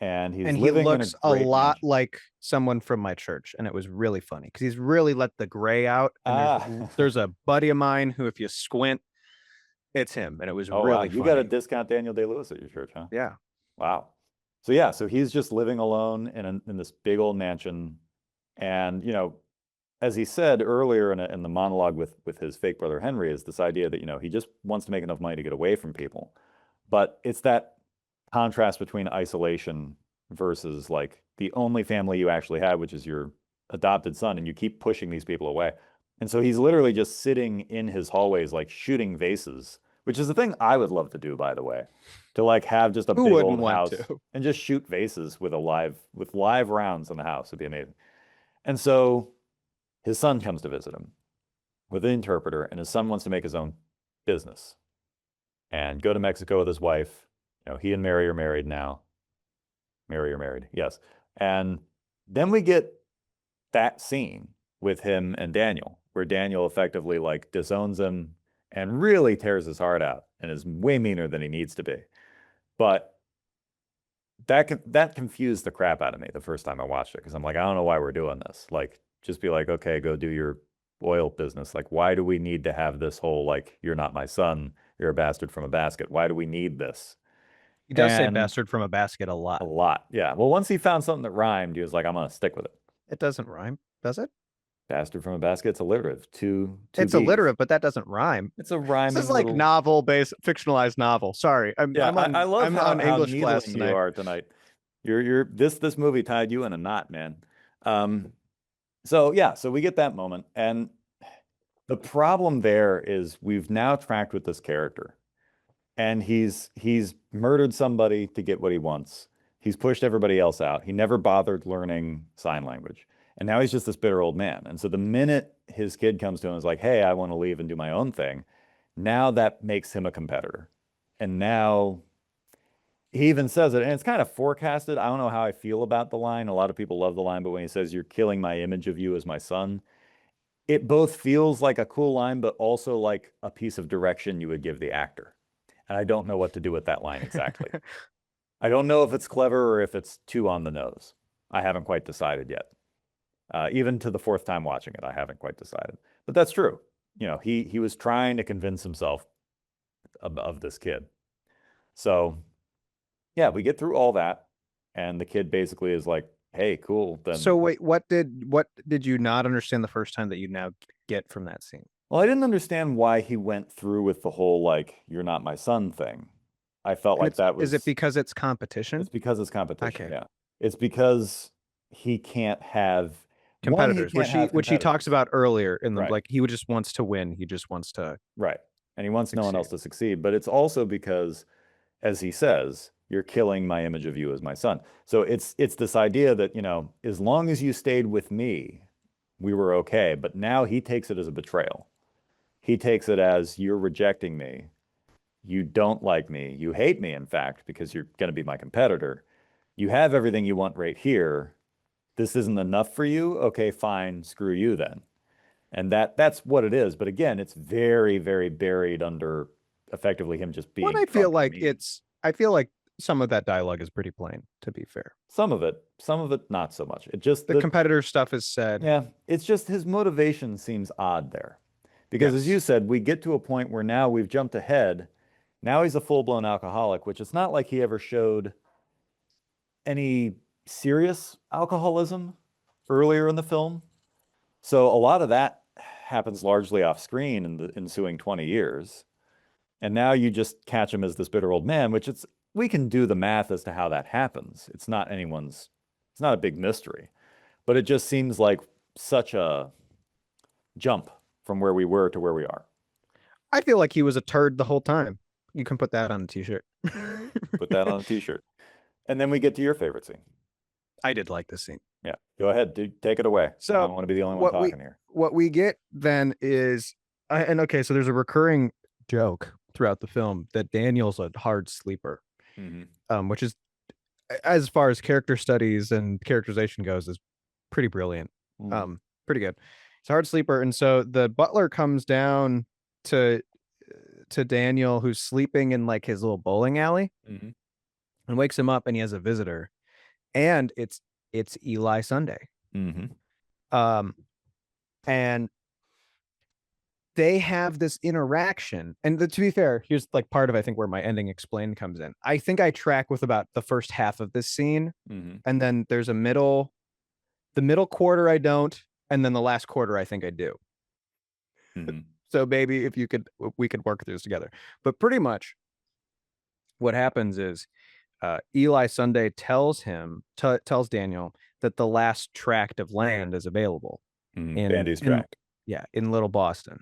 Speaker 2: And he
Speaker 1: looks a lot like someone from my church, and it was really funny because he's really let the gray out. And there's a buddy of mine who, if you squint, it's him, and it was really funny.
Speaker 2: You got a discount Daniel Day-Lewis at your church, huh?
Speaker 1: Yeah.
Speaker 2: Wow. So he's just living alone in this big old mansion, and as he said earlier in the monologue with his fake brother Henry, is this idea that he just wants to make enough money to get away from people, but it's that contrast between isolation versus like the only family you actually had, which is your adopted son, and you keep pushing these people away. And so he's literally just sitting in his hallways, like shooting vases, which is the thing I would love to do, by the way, to like have just a big old house and just shoot vases with live rounds in the house. It'd be amazing. And so his son comes to visit him with an interpreter, and his son wants to make his own business and go to Mexico with his wife. He and Mary are married now. Yes. And then we get that scene with him and Daniel, where Daniel effectively like disowns him and really tears his heart out and is way meaner than he needs to be. But that confused the crap out of me the first time I watched it, because I'm like, I don't know why we're doing this. Like, just be like, okay, go do your oil business. Like, why do we need to have this whole like, you're not my son, you're a bastard from a basket? Why do we need this?
Speaker 1: He does say bastard from a basket a lot.
Speaker 2: A lot, yeah. Well, once he found something that rhymed, he was like, I'm going to stick with it.
Speaker 1: It doesn't rhyme, does it?
Speaker 2: Bastard from a basket. It's alliterative.
Speaker 1: It's
Speaker 2: Bees.
Speaker 1: alliterative, but that doesn't rhyme.
Speaker 2: It's a
Speaker 1: This
Speaker 2: rhyming
Speaker 1: is like
Speaker 2: little.
Speaker 1: novel-based, fictionalized novel. Sorry,
Speaker 2: Yeah, I love
Speaker 1: I'm on
Speaker 2: how
Speaker 1: English class
Speaker 2: needling you
Speaker 1: tonight.
Speaker 2: are tonight. This movie tied you in a knot, man. So yeah, so we get that moment, and the problem there is we've now tracked with this character, and he's murdered somebody to get what he wants. He's pushed everybody else out. He never bothered learning sign language. And now he's just this bitter old man. And so the minute his kid comes to him and is like, hey, I want to leave and do my own thing, now that makes him a competitor. And now he even says it, and it's kind of forecasted. I don't know how I feel about the line. A lot of people love the line, but when he says, you're killing my image of you as my son, it both feels like a cool line, but also like a piece of direction you would give the actor. And I don't know what to do with that line exactly. I don't know if it's clever or if it's too on the nose. I haven't quite decided yet. Even to the fourth time watching it, I haven't quite decided. But that's true. You know, he was trying to convince himself of this kid. So yeah, we get through all that, and the kid basically is like, hey, cool. Then
Speaker 1: So wait, what did you not understand the first time that you now get from that scene?
Speaker 2: well, I didn't understand why he went through with the whole like, you're not my son thing. I felt
Speaker 1: And
Speaker 2: like that
Speaker 1: is it
Speaker 2: was
Speaker 1: because it's competition?
Speaker 2: it's because it's competition.
Speaker 1: Okay.
Speaker 2: Yeah. It's because he can't have he
Speaker 1: Competitors,
Speaker 2: can't have
Speaker 1: which he talks
Speaker 2: competitors.
Speaker 1: about earlier in the
Speaker 2: Right.
Speaker 1: like he would just wants to win. He just wants to
Speaker 2: Right. And he wants no one else
Speaker 1: succeed.
Speaker 2: to succeed. But it's also because, as he says, you're killing my image of you as my son. So it's this idea that, you know, as long as you stayed with me, we were okay. But now he takes it as a betrayal. He takes it as you're rejecting me. You don't like me. You hate me, in fact, because you're going to be my competitor. You have everything you want right here. This isn't enough for you. Okay, fine. Screw you then. And that's what it is. But again, it's very, very buried under effectively him just
Speaker 1: What
Speaker 2: being
Speaker 1: I feel
Speaker 2: drunk and
Speaker 1: like
Speaker 2: mean.
Speaker 1: I feel like some of that dialogue is pretty plain, to be fair.
Speaker 2: Some of it, not so much. It just
Speaker 1: The competitor stuff is said.
Speaker 2: yeah, it's just his motivation seems odd there. Because as you
Speaker 1: Yes.
Speaker 2: said, we get to a point where now we've jumped ahead. Now he's a full-blown alcoholic, which it's not like he ever showed any serious alcoholism earlier in the film. So a lot of that happens largely off screen in the ensuing 20 years. And now you just catch him as this bitter old man, which we can do the math as to how that happens. It's not a big mystery, but it just seems like such a jump from where we were to where we are.
Speaker 1: I feel like he was a turd the whole time. You can put that on a t-shirt.
Speaker 2: Put that on a t-shirt. And then we get to your favorite scene.
Speaker 1: I did like this scene.
Speaker 2: Yeah, go ahead, dude. Take it away. I
Speaker 1: So
Speaker 2: don't want to be the only one talking here.
Speaker 1: what we get then is and okay, so there's a recurring joke throughout the film that Daniel's a hard sleeper. Which is as far as character studies and characterization goes is pretty brilliant. Pretty good. He's a hard sleeper, and so the butler comes down to Daniel, who's sleeping in like his little bowling alley, and wakes him up, and he has a visitor, and it's Eli Sunday. And they have this interaction, and to be fair, here's like part of I think where my ending explained comes in. I think I track with about the first half of this scene, and then there's the middle quarter I don't, and then the last quarter I think I do. So maybe if we could work through this together. But pretty much what happens is Eli Sunday tells Daniel that the last tract of land is available in
Speaker 2: Andy's tract.
Speaker 1: In Little Boston,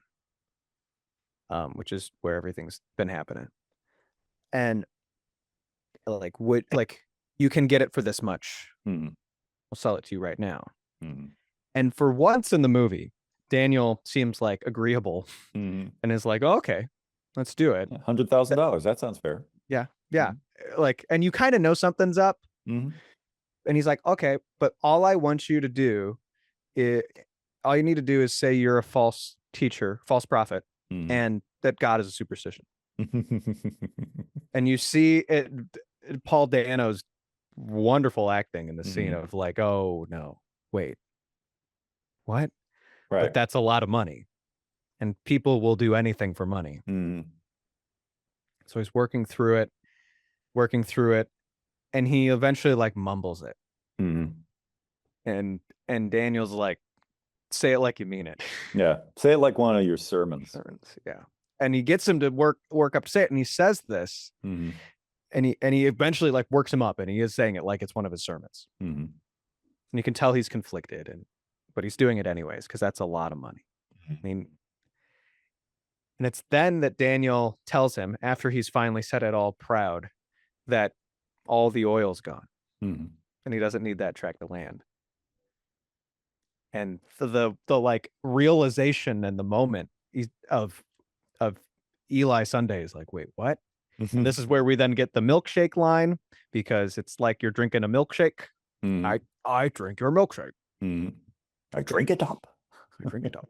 Speaker 1: which is where everything's been happening. And like you can get it for this much. I'll sell it to you right now. And for once in the movie, Daniel seems like agreeable and is like, oh, okay, let's do it.
Speaker 2: $100,000. That sounds fair.
Speaker 1: Yeah. Like, and you kind of know something's up. And he's like, okay, but all I want you to do all you need to do is say you're a false teacher, false prophet, and that God is a superstition. And you see it, Paul Dano's wonderful acting in the scene of like, oh no, wait, what?
Speaker 2: Right.
Speaker 1: But that's a lot of money, and people will do anything for money. So he's working through it, and he eventually like mumbles it. And Daniel's like, Say it like you mean it.
Speaker 2: Yeah. Say it like one of your sermons.
Speaker 1: Yeah. And he gets him to work up to say it, and he says this,
Speaker 2: Mm-hmm.
Speaker 1: and he eventually like works him up, and he is saying it like it's one of his sermons.
Speaker 2: Mm-hmm.
Speaker 1: And you can tell he's conflicted, but he's doing it anyways because that's a lot of money. I mean, and it's then that Daniel tells him, after he's finally said it all proud, that all the oil's gone,
Speaker 2: Mm-hmm.
Speaker 1: and he doesn't need that tract of land. And the like realization and the moment of Eli Sunday is like, wait, what?
Speaker 2: Mm-hmm.
Speaker 1: And this is where we then get the milkshake line, because it's like you're drinking a milkshake.
Speaker 2: Mm-hmm.
Speaker 1: I drink your milkshake.
Speaker 2: Mm-hmm. I drink it up.
Speaker 1: I drink it up.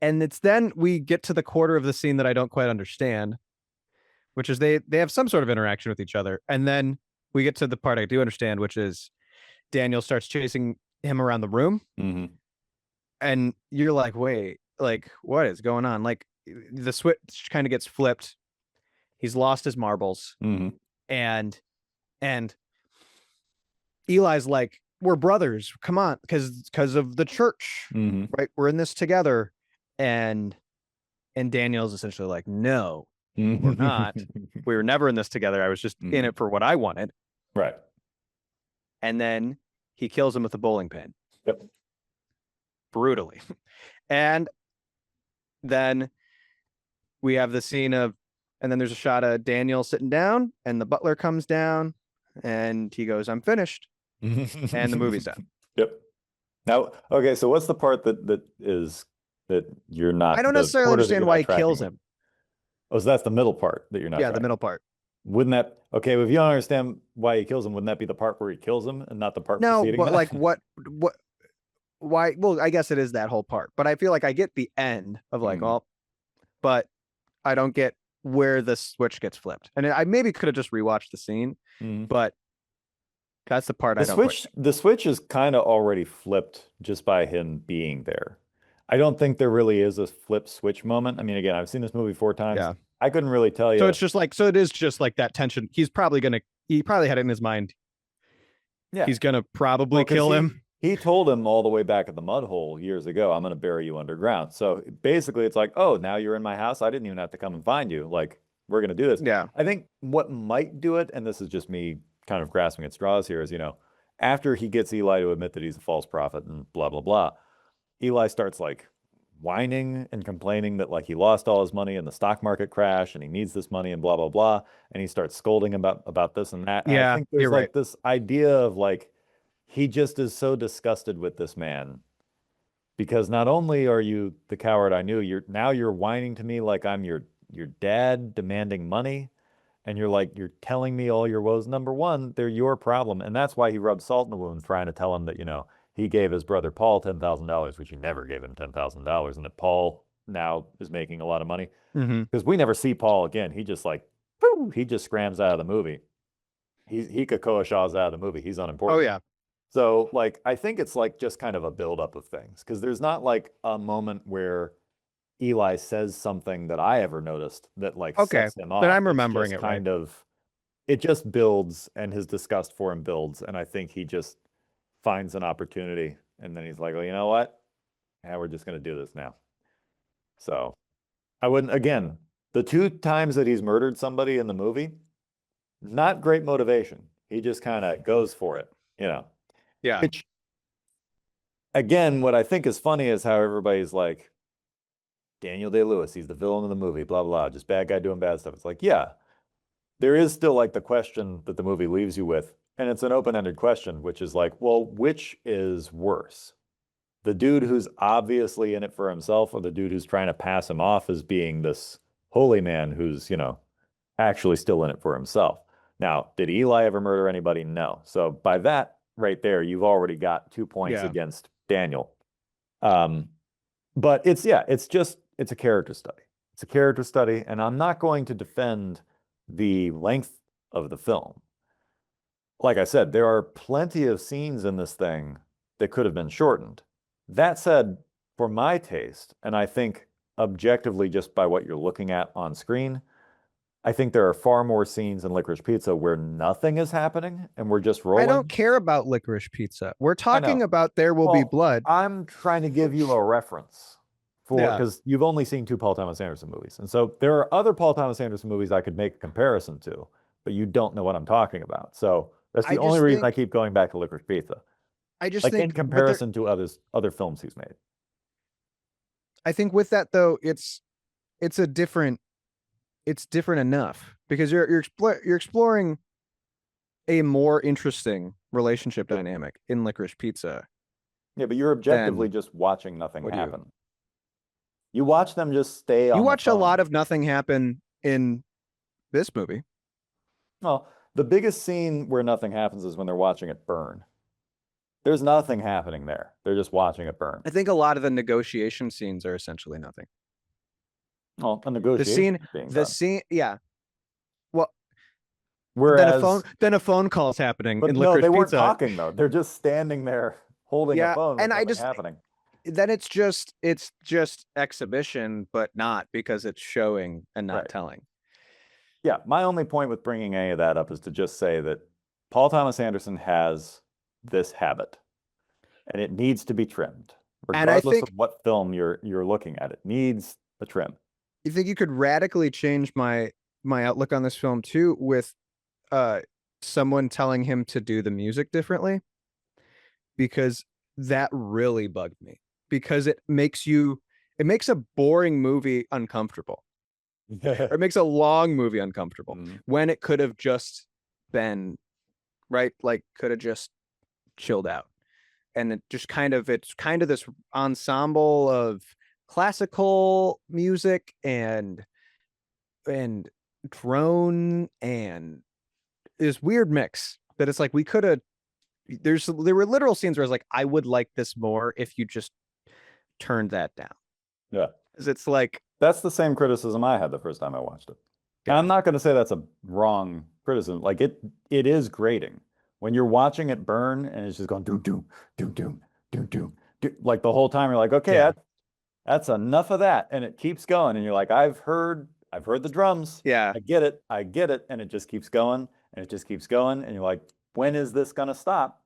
Speaker 1: And it's then we get to the quarter of the scene that I don't quite understand, which is they have some sort of interaction with each other. And then we get to the part I do understand, which is Daniel starts chasing him around the room.
Speaker 2: Mm-hmm.
Speaker 1: And you're like, wait, like, what is going on? Like, the switch kind of gets flipped. He's lost his marbles.
Speaker 2: Mm-hmm.
Speaker 1: And Eli's like, we're brothers. Come on, because of the church,
Speaker 2: Mm-hmm.
Speaker 1: right? We're in this together. And Daniel's essentially like, no, we're not. We were never in this together. I was just in it for what I wanted.
Speaker 2: Right.
Speaker 1: And then he kills him with a bowling pin.
Speaker 2: Yep.
Speaker 1: Brutally. And then we have the scene of, and then there's a shot of Daniel sitting down, and the butler comes down, and he goes, I'm finished. And the movie's done.
Speaker 2: Yep. Now, okay, so what's the part that you're not?
Speaker 1: I don't necessarily understand why he kills him.
Speaker 2: Oh, so that's the middle part that you're not.
Speaker 1: Yeah, the middle part.
Speaker 2: Wouldn't that, okay, well, if you don't understand why he kills him, wouldn't that be the part where he kills him and not the part preceding
Speaker 1: but
Speaker 2: that?
Speaker 1: like why? Well, I guess it is that whole part, but I feel like I get the end of like, oh, but I don't get where the switch gets flipped. And I maybe could have just rewatched the scene, but that's the part
Speaker 2: the switch is kind of already flipped just by him being there. I don't think there really is a flip switch moment. I mean, again, I've seen this movie 4 times.
Speaker 1: Yeah.
Speaker 2: I couldn't really tell you.
Speaker 1: So it's just like, so it is just like that tension. He probably had it in his mind.
Speaker 2: Yeah.
Speaker 1: He's going to probably kill him.
Speaker 2: He told him all the way back at the mud hole years ago, I'm going to bury you underground. So basically it's like, oh, now you're in my house. I didn't even have to come and find you. Like, we're going to do this.
Speaker 1: Yeah.
Speaker 2: I think what might do it, and this is just me kind of grasping at straws here, is, after he gets Eli to admit that he's a false prophet and blah, blah, blah, Eli starts like whining and complaining that like he lost all his money in the stock market crash and he needs this money and blah, blah, blah. And he starts scolding about this and that. And
Speaker 1: Yeah,
Speaker 2: I think there's
Speaker 1: you're
Speaker 2: like
Speaker 1: right.
Speaker 2: this idea of like, he just is so disgusted with this man because not only are you the coward I knew, you're whining to me like I'm your dad demanding money. And you're telling me all your woes. Number one, they're your problem. And that's why he rubbed salt in the wound, trying to tell him that, he gave his brother Paul $10,000, which he never gave him $10,000, and that Paul now is making a lot of money. Because we never see Paul again. He just he just scrams out of the movie. He Kakoa Shaw's out of the movie. He's unimportant.
Speaker 1: Oh, yeah.
Speaker 2: So, I think it's just kind of a buildup of things. Because there's not a moment where Eli says something that I ever noticed that sets him off.
Speaker 1: Then I'm remembering it
Speaker 2: kind of, it just builds, and his disgust for him builds. And I think he just finds an opportunity, and then he's like, well, you know what? Yeah, we're just going to do this now. So I wouldn't, again, the 2 times that he's murdered somebody in the movie, not great motivation. He just kind of goes for it,
Speaker 1: Yeah.
Speaker 2: Which, again, what I think is funny is how everybody's like, Daniel Day-Lewis, he's the villain of the movie, blah, blah, just bad guy doing bad stuff. It's like, yeah, there is still the question that the movie leaves you with. And it's an open-ended question, which is well, which is worse? The dude who's obviously in it for himself, or the dude who's trying to pass him off as being this holy man who's, actually still in it for himself? Now, did Eli ever murder anybody? No. So by that right there, you've already got 2 points against Daniel. But it's a character study. It's a character study, and I'm not going to defend the length of the film. Like I said, there are plenty of scenes in this thing that could have been shortened. That said, for my taste, and I think objectively just by what you're looking at on screen, I think there are far more scenes in Licorice Pizza where nothing is happening and we're just
Speaker 1: I don't
Speaker 2: rolling.
Speaker 1: care about Licorice Pizza. We're
Speaker 2: I
Speaker 1: talking
Speaker 2: know.
Speaker 1: about There Will Be
Speaker 2: Well,
Speaker 1: Blood.
Speaker 2: I'm trying to give you a reference for
Speaker 1: Yeah.
Speaker 2: because you've only seen two Paul Thomas Anderson movies. And so there are other Paul Thomas Anderson movies I could make a comparison to, but you don't know what I'm talking about. So that's the
Speaker 1: I
Speaker 2: only
Speaker 1: just
Speaker 2: reason I
Speaker 1: think
Speaker 2: keep going back to Licorice Pizza.
Speaker 1: I just
Speaker 2: Like in
Speaker 1: think with there
Speaker 2: comparison to other films he's made.
Speaker 1: I think with that though, it's a different it's different enough because you're exploring a more interesting relationship dynamic in Licorice Pizza
Speaker 2: Yeah, but you're objectively
Speaker 1: than
Speaker 2: just watching nothing
Speaker 1: what you
Speaker 2: happen. You watch them just stay
Speaker 1: you
Speaker 2: on the
Speaker 1: watch a lot
Speaker 2: phone.
Speaker 1: of nothing happen in this movie.
Speaker 2: Well, the biggest scene where nothing happens is when they're watching it burn. There's nothing happening there. They're just watching it burn.
Speaker 1: I think a lot of the negotiation scenes are essentially nothing.
Speaker 2: Well, a
Speaker 1: The
Speaker 2: negotiation
Speaker 1: scene,
Speaker 2: is being
Speaker 1: the
Speaker 2: done.
Speaker 1: scene, yeah. Well,
Speaker 2: Whereas,
Speaker 1: then a phone call is happening in
Speaker 2: but no, they
Speaker 1: Licorice
Speaker 2: weren't
Speaker 1: Pizza.
Speaker 2: talking though. They're just standing there holding a
Speaker 1: Yeah,
Speaker 2: phone with
Speaker 1: and I
Speaker 2: nothing
Speaker 1: just
Speaker 2: happening.
Speaker 1: then it's just exhibition, but not because it's showing and not
Speaker 2: Right.
Speaker 1: telling.
Speaker 2: Yeah. My only point with bringing any of that up is to just say that Paul Thomas Anderson has this habit and it needs to be trimmed,
Speaker 1: And I
Speaker 2: regardless of
Speaker 1: think
Speaker 2: what film you're looking at. It needs a trim.
Speaker 1: you think you could radically change my outlook on this film too with uh someone telling him to do the music differently because that really bugged me because it makes a boring movie uncomfortable or it makes a long movie uncomfortable
Speaker 2: Mhm.
Speaker 1: when it could have just been right, like could have just chilled out. And it's kind of this ensemble of classical music and drone and this weird mix that it's like we could have there were literal scenes where I was like, I would like this more if you just turned that down.
Speaker 2: Yeah.
Speaker 1: Because it's like,
Speaker 2: That's the same criticism I had the first time I watched it. And
Speaker 1: yeah,
Speaker 2: I'm not going to say that's a wrong criticism. Like it is grating. When you're watching it burn and it's just going doom doom doom doom doom doom, doom like the whole time you're like, okay,
Speaker 1: yeah,
Speaker 2: that's enough of that, and it keeps going, and you're like, I've heard the drums,
Speaker 1: yeah,
Speaker 2: I get it, and it just keeps going, and it just keeps going, and you're like, when is this gonna stop?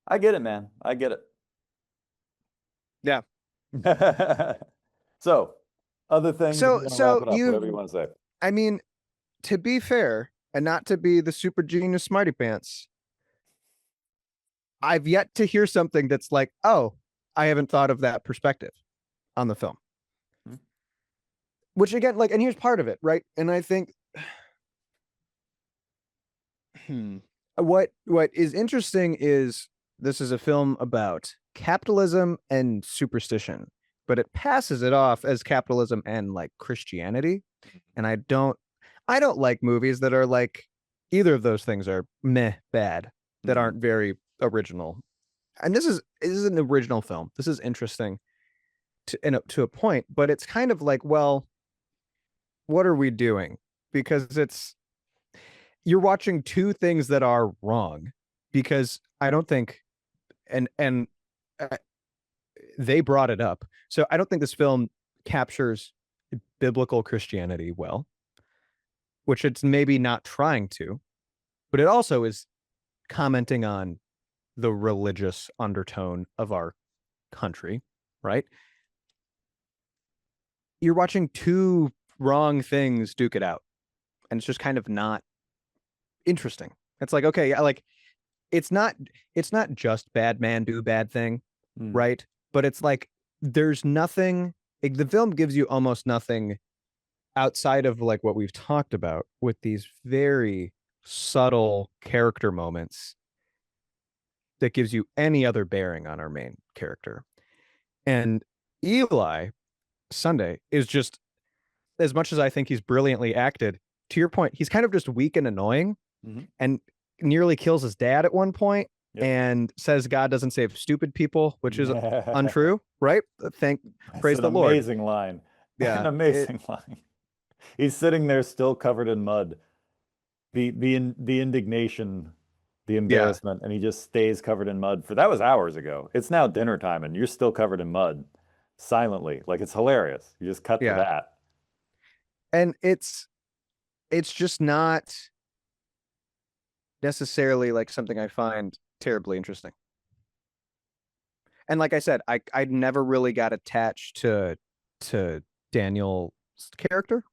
Speaker 2: I get it, man, I get
Speaker 1: yeah.
Speaker 2: it. So, other things, if you
Speaker 1: So
Speaker 2: want to wrap
Speaker 1: so
Speaker 2: it up, whatever you
Speaker 1: you
Speaker 2: want to say.
Speaker 1: I mean, to be fair, and not to be the super genius smarty pants, I've yet to hear something that's like, oh, I haven't thought of that perspective on the film.
Speaker 2: Hmm.
Speaker 1: Which again, like, and here's part of it, right? And I think what is interesting is this is a film about capitalism and superstition, but it passes it off as capitalism and like Christianity. And I don't like movies that are like either of those things are meh bad, that
Speaker 2: Mhm.
Speaker 1: aren't very original. And this is an original film. This is interesting to a point, but it's kind of like, well, what are we doing? Because it's you're watching two things that are wrong because I don't think and uh, they brought it up. So I don't think this film captures biblical Christianity well, which it's maybe not trying to, but it also is commenting on the religious undertone of our country, right? You're watching two wrong things duke it out, and it's just kind of not interesting. It's like, okay, yeah, like it's not just bad man do bad thing,
Speaker 2: Mm.
Speaker 1: right? But it's like there's nothing like, the film gives you almost nothing outside of like what we've talked about with these very subtle character moments that gives you any other bearing on our main character. And Eli Sunday is just as much as I think he's brilliantly acted, to your point, he's kind of just weak and annoying
Speaker 2: Mhm.
Speaker 1: and nearly kills his dad at one point
Speaker 2: Yep.
Speaker 1: and says God doesn't save stupid people, which is untrue, right?
Speaker 2: That's
Speaker 1: Praise
Speaker 2: an
Speaker 1: the Lord.
Speaker 2: amazing line. An
Speaker 1: Yeah.
Speaker 2: amazing line. He's sitting there still covered in mud. The indignation, the
Speaker 1: Yeah.
Speaker 2: embarrassment, and he just stays covered in mud for that was hours ago. It's now dinner time and you're still covered in mud silently. Like it's hilarious. You just cut to
Speaker 1: Yeah.
Speaker 2: that.
Speaker 1: And it's just not necessarily like something I find terribly interesting. And like I said, I never really got attached to Daniel's character.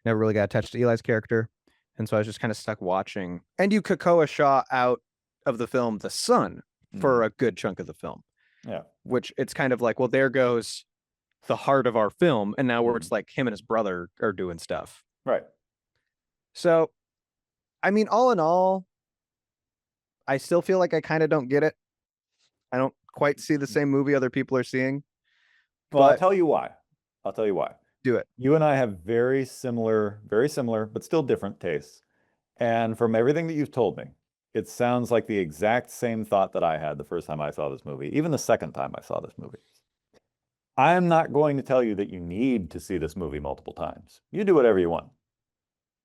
Speaker 1: Never really got attached to Eli's character. And so I was just kind of stuck watching. And you Kakoa Shaw out of the film The Son for a good chunk of the film.
Speaker 2: Yeah.
Speaker 1: Which it's kind of like, well, there goes the heart of our film. And now where it's like him and his brother are doing stuff.
Speaker 2: Right.
Speaker 1: So, I mean, all in all, I still feel like I kind of don't get it. I don't quite see the same movie other people are seeing.
Speaker 2: Well, I'll
Speaker 1: But
Speaker 2: tell you why. I'll tell you why.
Speaker 1: do it.
Speaker 2: You and I have very similar, but still different tastes. And from everything that you've told me, it sounds like the exact same thought that I had the first time I saw this movie, even the second time I saw this movie. I am not going to tell you that you need to see this movie multiple times. You do whatever you want.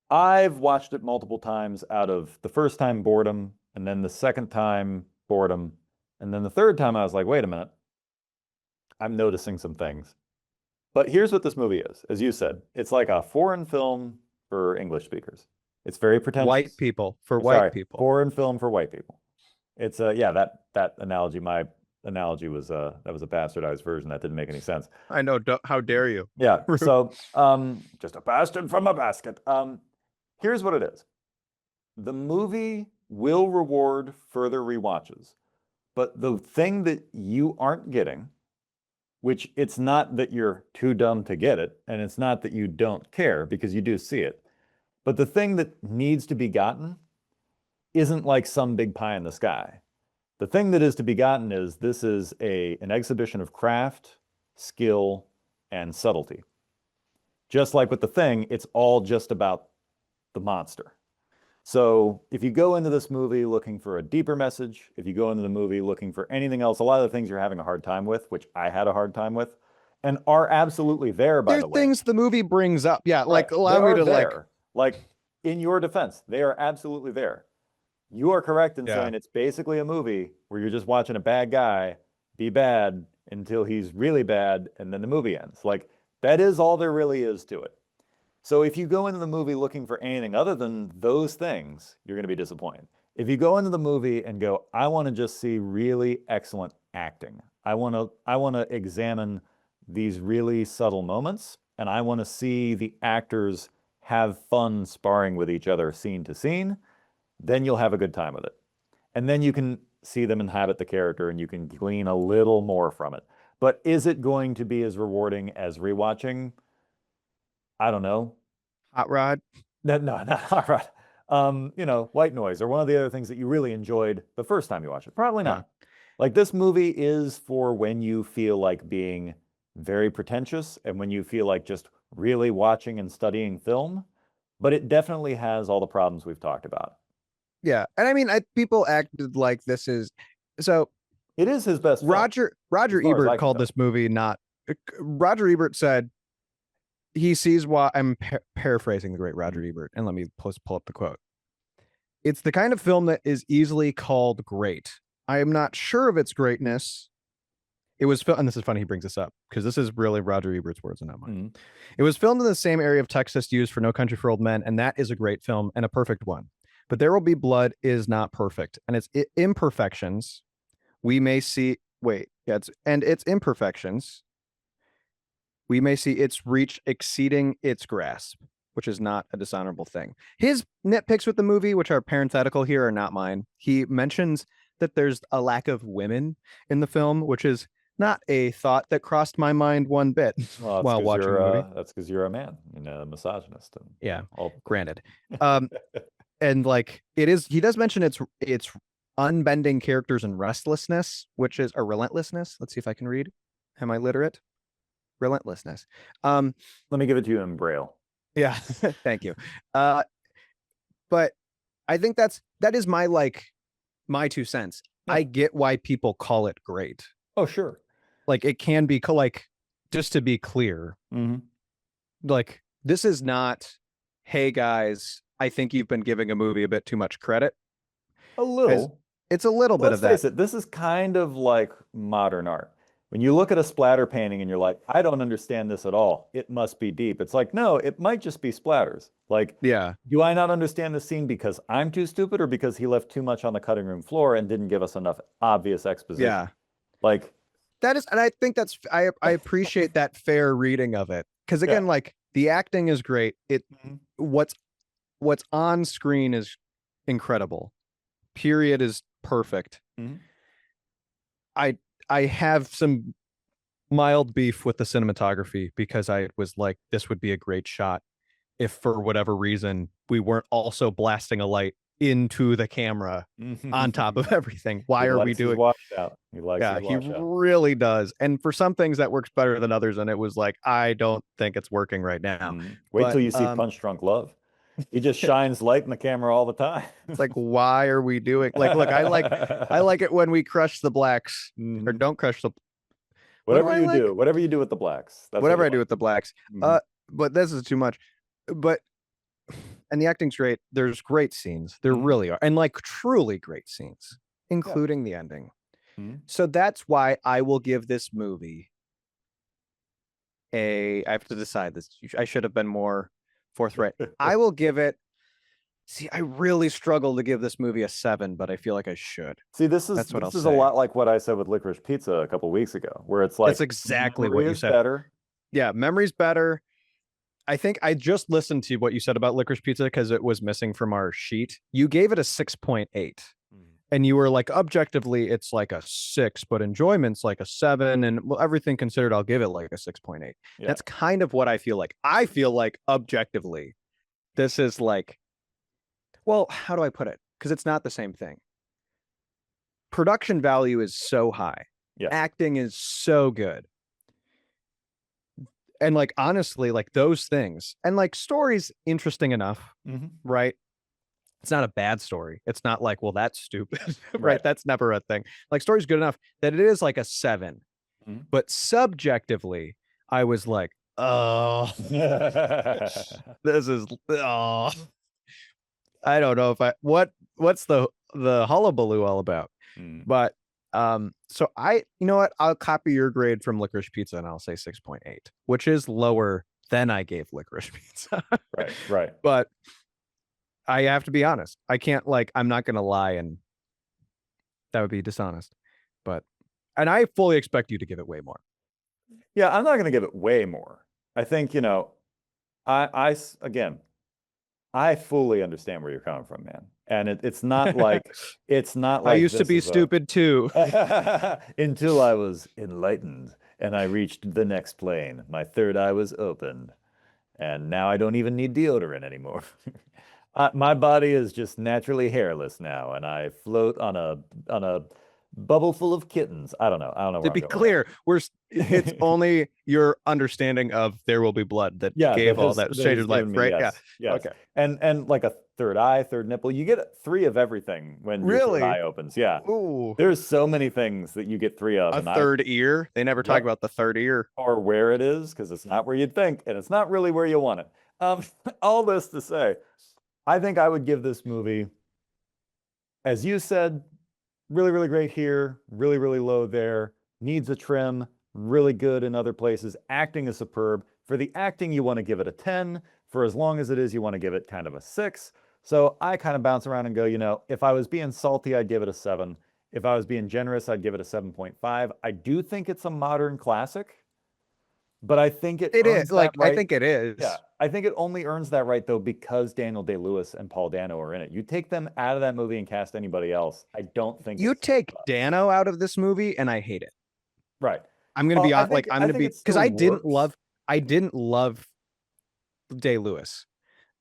Speaker 2: I've watched it multiple times out of the first time boredom, and then the second time boredom, and then the third time I was like, wait a minute, I'm noticing some things. But here's what this movie is. As you said, it's like a foreign film for English speakers. It's very pretentious.
Speaker 1: White people for
Speaker 2: Sorry,
Speaker 1: white people.
Speaker 2: Foreign film for white people. It's yeah, that analogy, my analogy was that was a bastardized version that didn't make any sense.
Speaker 1: I know. How dare you?
Speaker 2: Yeah. So just a bastard from a basket. Here's what it is. The movie will reward further rewatches, but the thing that you aren't getting, which it's not that you're too dumb to get it, and it's not that you don't care because you do see it, but the thing that needs to be gotten isn't like some big pie in the sky. The thing that is to be gotten is this is an exhibition of craft, skill, and subtlety. Just like with The Thing, it's all just about the monster. So if you go into this movie looking for a deeper message, if you go into the movie looking for anything else, a lot of the things you're having a hard time with, which I had a hard time with, and are absolutely there, by the way.
Speaker 1: There's things the movie brings up. Yeah, like
Speaker 2: Right.
Speaker 1: allow me to
Speaker 2: like in your defense, they are absolutely there. You are correct in
Speaker 1: Yeah.
Speaker 2: saying it's basically a movie where you're just watching a bad guy be bad until he's really bad, and then the movie ends. Like, that is all there really is to it. So if you go into the movie looking for anything other than those things, you're going to be disappointed. If you go into the movie and go, I want to just see really excellent acting. I want to examine these really subtle moments, and I want to see the actors have fun sparring with each other scene to scene, then you'll have a good time with it. And then you can see them inhabit the character and you can glean a little more from it. But is it going to be as rewarding as rewatching? I don't know.
Speaker 1: Hot Rod.
Speaker 2: No, not Hot Rod. White Noise, or one of the other things that you really enjoyed the first time you watched it. Probably not. Like, this movie is for when you feel like being very pretentious and when you feel like just really watching and studying film, but it definitely has all the problems we've talked about.
Speaker 1: Yeah, and I mean, people acted like this is so.
Speaker 2: It is his best film,
Speaker 1: Roger Ebert called this movie not. Roger Ebert said he sees why. I'm paraphrasing the great Roger Ebert, and let me pull up the quote. It's the kind of film that is easily called great. I am not sure of its greatness. It was, and this is funny he brings this up because this is really Roger Ebert's words and not mine. It was filmed in the same area of Texas used for No Country for Old Men, and that is a great film and a perfect one. But There Will Be Blood is not perfect, and its imperfections we may see. Its imperfections we may see its reach exceeding its grasp, which is not a dishonorable thing. His nitpicks with the movie, which are parenthetical here, are not mine. He mentions that there's a lack of women in the film, which is not a thought that crossed my mind one bit while watching the movie.
Speaker 2: That's because you're a man, a misogynist.
Speaker 1: Granted. And like it is, he does mention its unbending characters and restlessness, which is a relentlessness. Let's see if I can read. Am I literate? Relentlessness.
Speaker 2: Let me give it to you in Braille.
Speaker 1: Yeah, thank you. But I think that is my 2 cents. Yeah. I get why people call it great.
Speaker 2: Oh, sure.
Speaker 1: Like, it can be like, just to be clear, like, this is not, hey guys, I think you've been giving a movie a bit too much credit.
Speaker 2: A little.
Speaker 1: It's a little bit of that.
Speaker 2: Let's face it, this is kind of like modern art. When you look at a splatter painting and you're like, I don't understand this at all. It must be deep. It's like, no, it might just be splatters. Like,
Speaker 1: Yeah.
Speaker 2: do I not understand the scene because I'm too stupid or because he left too much on the cutting room floor and didn't give us enough obvious exposition?
Speaker 1: Yeah.
Speaker 2: Like,
Speaker 1: That is, and I think that's I appreciate that fair reading of it. Because again,
Speaker 2: Yeah.
Speaker 1: like the acting is great.
Speaker 2: Mhm.
Speaker 1: What's on screen is incredible. Period is perfect.
Speaker 2: Mhm.
Speaker 1: I I have some mild beef with the cinematography because I was like, this would be a great shot if for whatever reason we weren't also blasting a light into the camera on top of everything. Why
Speaker 2: He
Speaker 1: are we
Speaker 2: likes his
Speaker 1: doing?
Speaker 2: washout. He likes
Speaker 1: Yeah,
Speaker 2: his
Speaker 1: he
Speaker 2: washout.
Speaker 1: really does. And for some things that works better than others, and it was like, I don't think it's working right now.
Speaker 2: Wait till
Speaker 1: But
Speaker 2: you see Punch Drunk Love. He just shines light in the camera all the time.
Speaker 1: it's like, why are we doing like look, I like it when we crush the blacks or
Speaker 2: Mhm.
Speaker 1: don't crush the what do
Speaker 2: Whatever
Speaker 1: I
Speaker 2: you
Speaker 1: like?
Speaker 2: do, whatever you do with the blacks, that's what
Speaker 1: Whatever
Speaker 2: you
Speaker 1: I do with the blacks.
Speaker 2: like.
Speaker 1: But this is too much. But and the acting's great. There's great scenes. There
Speaker 2: Mhm.
Speaker 1: really are. And like truly great scenes,
Speaker 2: Yeah.
Speaker 1: including the ending.
Speaker 2: Mhm.
Speaker 1: So that's why I will give this movie I have to decide this. I should have been more forthright. I will give it. See, I really struggle to give this movie a 7, but I feel like I should.
Speaker 2: See, this is
Speaker 1: That's what I'll
Speaker 2: this is a
Speaker 1: say.
Speaker 2: lot like what I said with Licorice Pizza a couple weeks ago, where it's
Speaker 1: It's
Speaker 2: like
Speaker 1: exactly
Speaker 2: memory
Speaker 1: what you
Speaker 2: is
Speaker 1: said.
Speaker 2: better.
Speaker 1: Yeah, memory's better. I think I just listened to what you said about Licorice Pizza because it was missing from our sheet. You gave it a 6.8. And you were like, objectively, it's like a 6, but enjoyment's like a 7. And well, everything considered, I'll give it like a 6.8.
Speaker 2: Yeah.
Speaker 1: That's kind of what I feel like. I feel like objectively, this is like, well, how do I put it? Because it's not the same thing. Production value is so high.
Speaker 2: Yes.
Speaker 1: Acting is so good. And like honestly, like those things. And like story's interesting enough, right? It's not a bad story. It's not like, well, that's stupid, right?
Speaker 2: Right.
Speaker 1: That's never a thing. Like story's good enough that it is like a 7. But subjectively, I was like, oh, this is oh. I don't know if what's the hullabaloo all about. But so you know what? I'll copy your grade from Licorice Pizza and I'll say 6.8, which is lower than I gave Licorice Pizza.
Speaker 2: Right.
Speaker 1: But I have to be honest. I can't I'm not gonna lie and that would be dishonest. But and I fully expect you to give it way more.
Speaker 2: Yeah, I'm not going to give it way more. I think, again, I fully understand where you're coming from, man. And it's not like
Speaker 1: I used to
Speaker 2: this
Speaker 1: be
Speaker 2: is
Speaker 1: stupid too.
Speaker 2: until I was enlightened and I reached the next plane. My third eye was opened, and now I don't even need deodorant anymore. My body is just naturally hairless now, and I float on a bubble full of kittens. I don't know. I don't know
Speaker 1: To
Speaker 2: where I'm
Speaker 1: be
Speaker 2: going
Speaker 1: clear, it's only your understanding of There Will Be Blood that
Speaker 2: Yeah,
Speaker 1: gave all that
Speaker 2: that
Speaker 1: shaded
Speaker 2: has
Speaker 1: light,
Speaker 2: given me,
Speaker 1: right?
Speaker 2: yes,
Speaker 1: Yeah.
Speaker 2: yes.
Speaker 1: Okay.
Speaker 2: And like a third eye, third nipple, you get 3 of everything when your third
Speaker 1: Really?
Speaker 2: eye opens. Yeah.
Speaker 1: Ooh.
Speaker 2: There's so many things that you get 3 of,
Speaker 1: A
Speaker 2: and
Speaker 1: third ear. They never talk
Speaker 2: Yep.
Speaker 1: about the third ear.
Speaker 2: Or where it is, because it's not where you'd think, and it's not really where you want it. All this to say, I think I would give this movie, as you said, really, really great here, really, really low there, needs a trim, really good in other places. Acting is superb. For the acting, you want to give it a 10. For as long as it is, you want to give it kind of a 6. So I kind of bounce around and go, if I was being salty, I'd give it a 7. If I was being generous, I'd give it a 7.5. I do think it's a modern classic, but I think it
Speaker 1: is
Speaker 2: earns that
Speaker 1: I
Speaker 2: right.
Speaker 1: think it is.
Speaker 2: Yeah, I think it only earns that right, though, because Daniel Day-Lewis and Paul Dano are in it. You take them out of that movie and cast anybody else, I don't think
Speaker 1: You take Dano out of this movie and I hate it.
Speaker 2: Right.
Speaker 1: I'm gonna be
Speaker 2: I think,
Speaker 1: I'm gonna be because
Speaker 2: I
Speaker 1: didn't love Day-Lewis.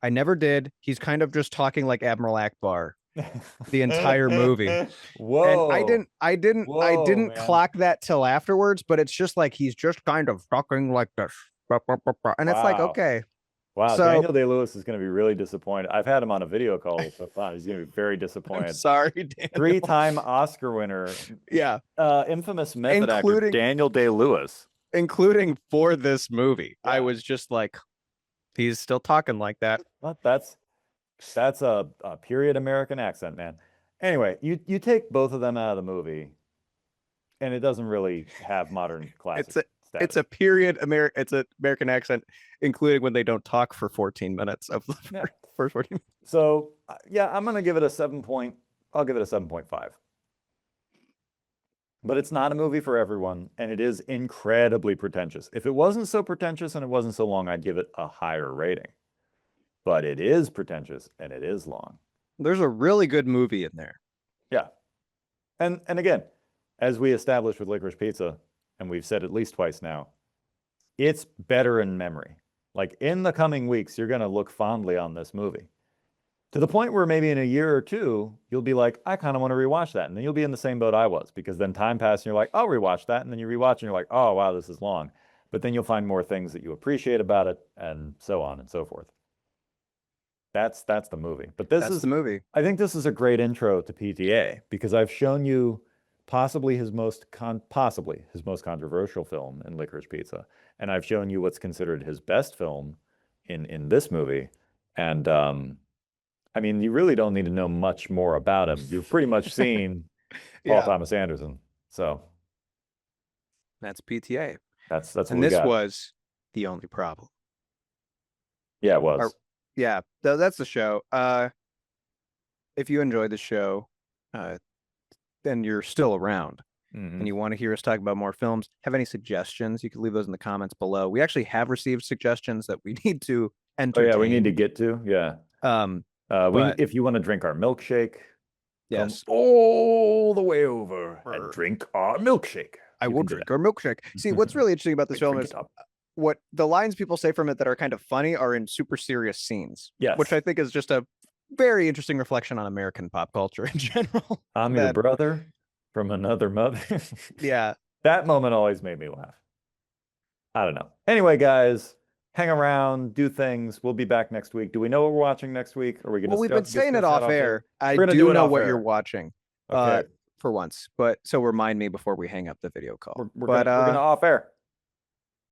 Speaker 1: I never did. He's kind of just talking like Admiral Akbar the entire movie.
Speaker 2: Whoa.
Speaker 1: And I didn't
Speaker 2: man.
Speaker 1: clock that till afterwards, but it's just like he's just kind of talking like this. And it's like, okay.
Speaker 2: Wow,
Speaker 1: So,
Speaker 2: Daniel Day-Lewis is going to be really disappointed. I've had him on a video call so far. He's going to be very disappointed.
Speaker 1: I'm sorry, Daniel.
Speaker 2: 3-time Oscar winner.
Speaker 1: Yeah.
Speaker 2: Infamous method actor Daniel Day-Lewis.
Speaker 1: Including for this movie.
Speaker 2: Yeah.
Speaker 1: I was just like, he's still talking like that.
Speaker 2: But that's a period American accent, man. Anyway, you take both of them out of the movie, and it doesn't really have modern classic.
Speaker 1: It's a period it's an American accent, including when they don't talk for 14 minutes of the first 14 minutes.
Speaker 2: So yeah, I'm gonna give it a 7 point. I'll give it a 7.5. But it's not a movie for everyone, and it is incredibly pretentious. If it wasn't so pretentious and it wasn't so long, I'd give it a higher rating. But it is pretentious and it is long.
Speaker 1: There's a really good movie in there.
Speaker 2: Yeah. And again, as we established with Licorice Pizza, and we've said at least twice now, it's better in memory. Like in the coming weeks, you're going to look fondly on this movie. To the point where maybe in a year or two, you'll be like, I kind of want to rewatch that. And then you'll be in the same boat I was, because then time passed and you're like, I'll rewatch that. And then you rewatch and you're like, oh, wow, this is long. But then you'll find more things that you appreciate about it, and so on and so forth. That's the movie. But this is
Speaker 1: the movie.
Speaker 2: I think this is a great intro to PTA, because I've shown you possibly his most controversial film in Licorice Pizza, and I've shown you what's considered his best film in this movie. And I mean, you really don't need to know much more about him. You've pretty much seen Paul Thomas Anderson. So
Speaker 1: that's PTA.
Speaker 2: That's what
Speaker 1: and
Speaker 2: we
Speaker 1: this
Speaker 2: got.
Speaker 1: Was the only problem.
Speaker 2: Yeah, it was.
Speaker 1: Yeah, that's the show. If you enjoyed the show, then you're still around, and you want to hear us talk about more films, have any suggestions, you can leave those in the comments below. We actually have received suggestions that we need to entertain.
Speaker 2: Oh yeah, we need to get to. Yeah. If you want to drink our milkshake,
Speaker 1: yes,
Speaker 2: come all the way over and drink our milkshake.
Speaker 1: I will drink our milkshake. See, what's really interesting about this film is what the lines people say from it that are kind of funny are in super serious scenes.
Speaker 2: Yes.
Speaker 1: Which I think is just a very interesting reflection on American pop culture in general.
Speaker 2: I'm your brother from another mother.
Speaker 1: Yeah.
Speaker 2: That moment always made me laugh. I don't know. Anyway, guys, hang around, do things. We'll be back next week. Do we know what we're watching next week? Are we going to?
Speaker 1: Well, we've been saying it off air. I do know what you're watching.
Speaker 2: Okay.
Speaker 1: For once, but so remind me before we hang up the video call.
Speaker 2: We're going to off air.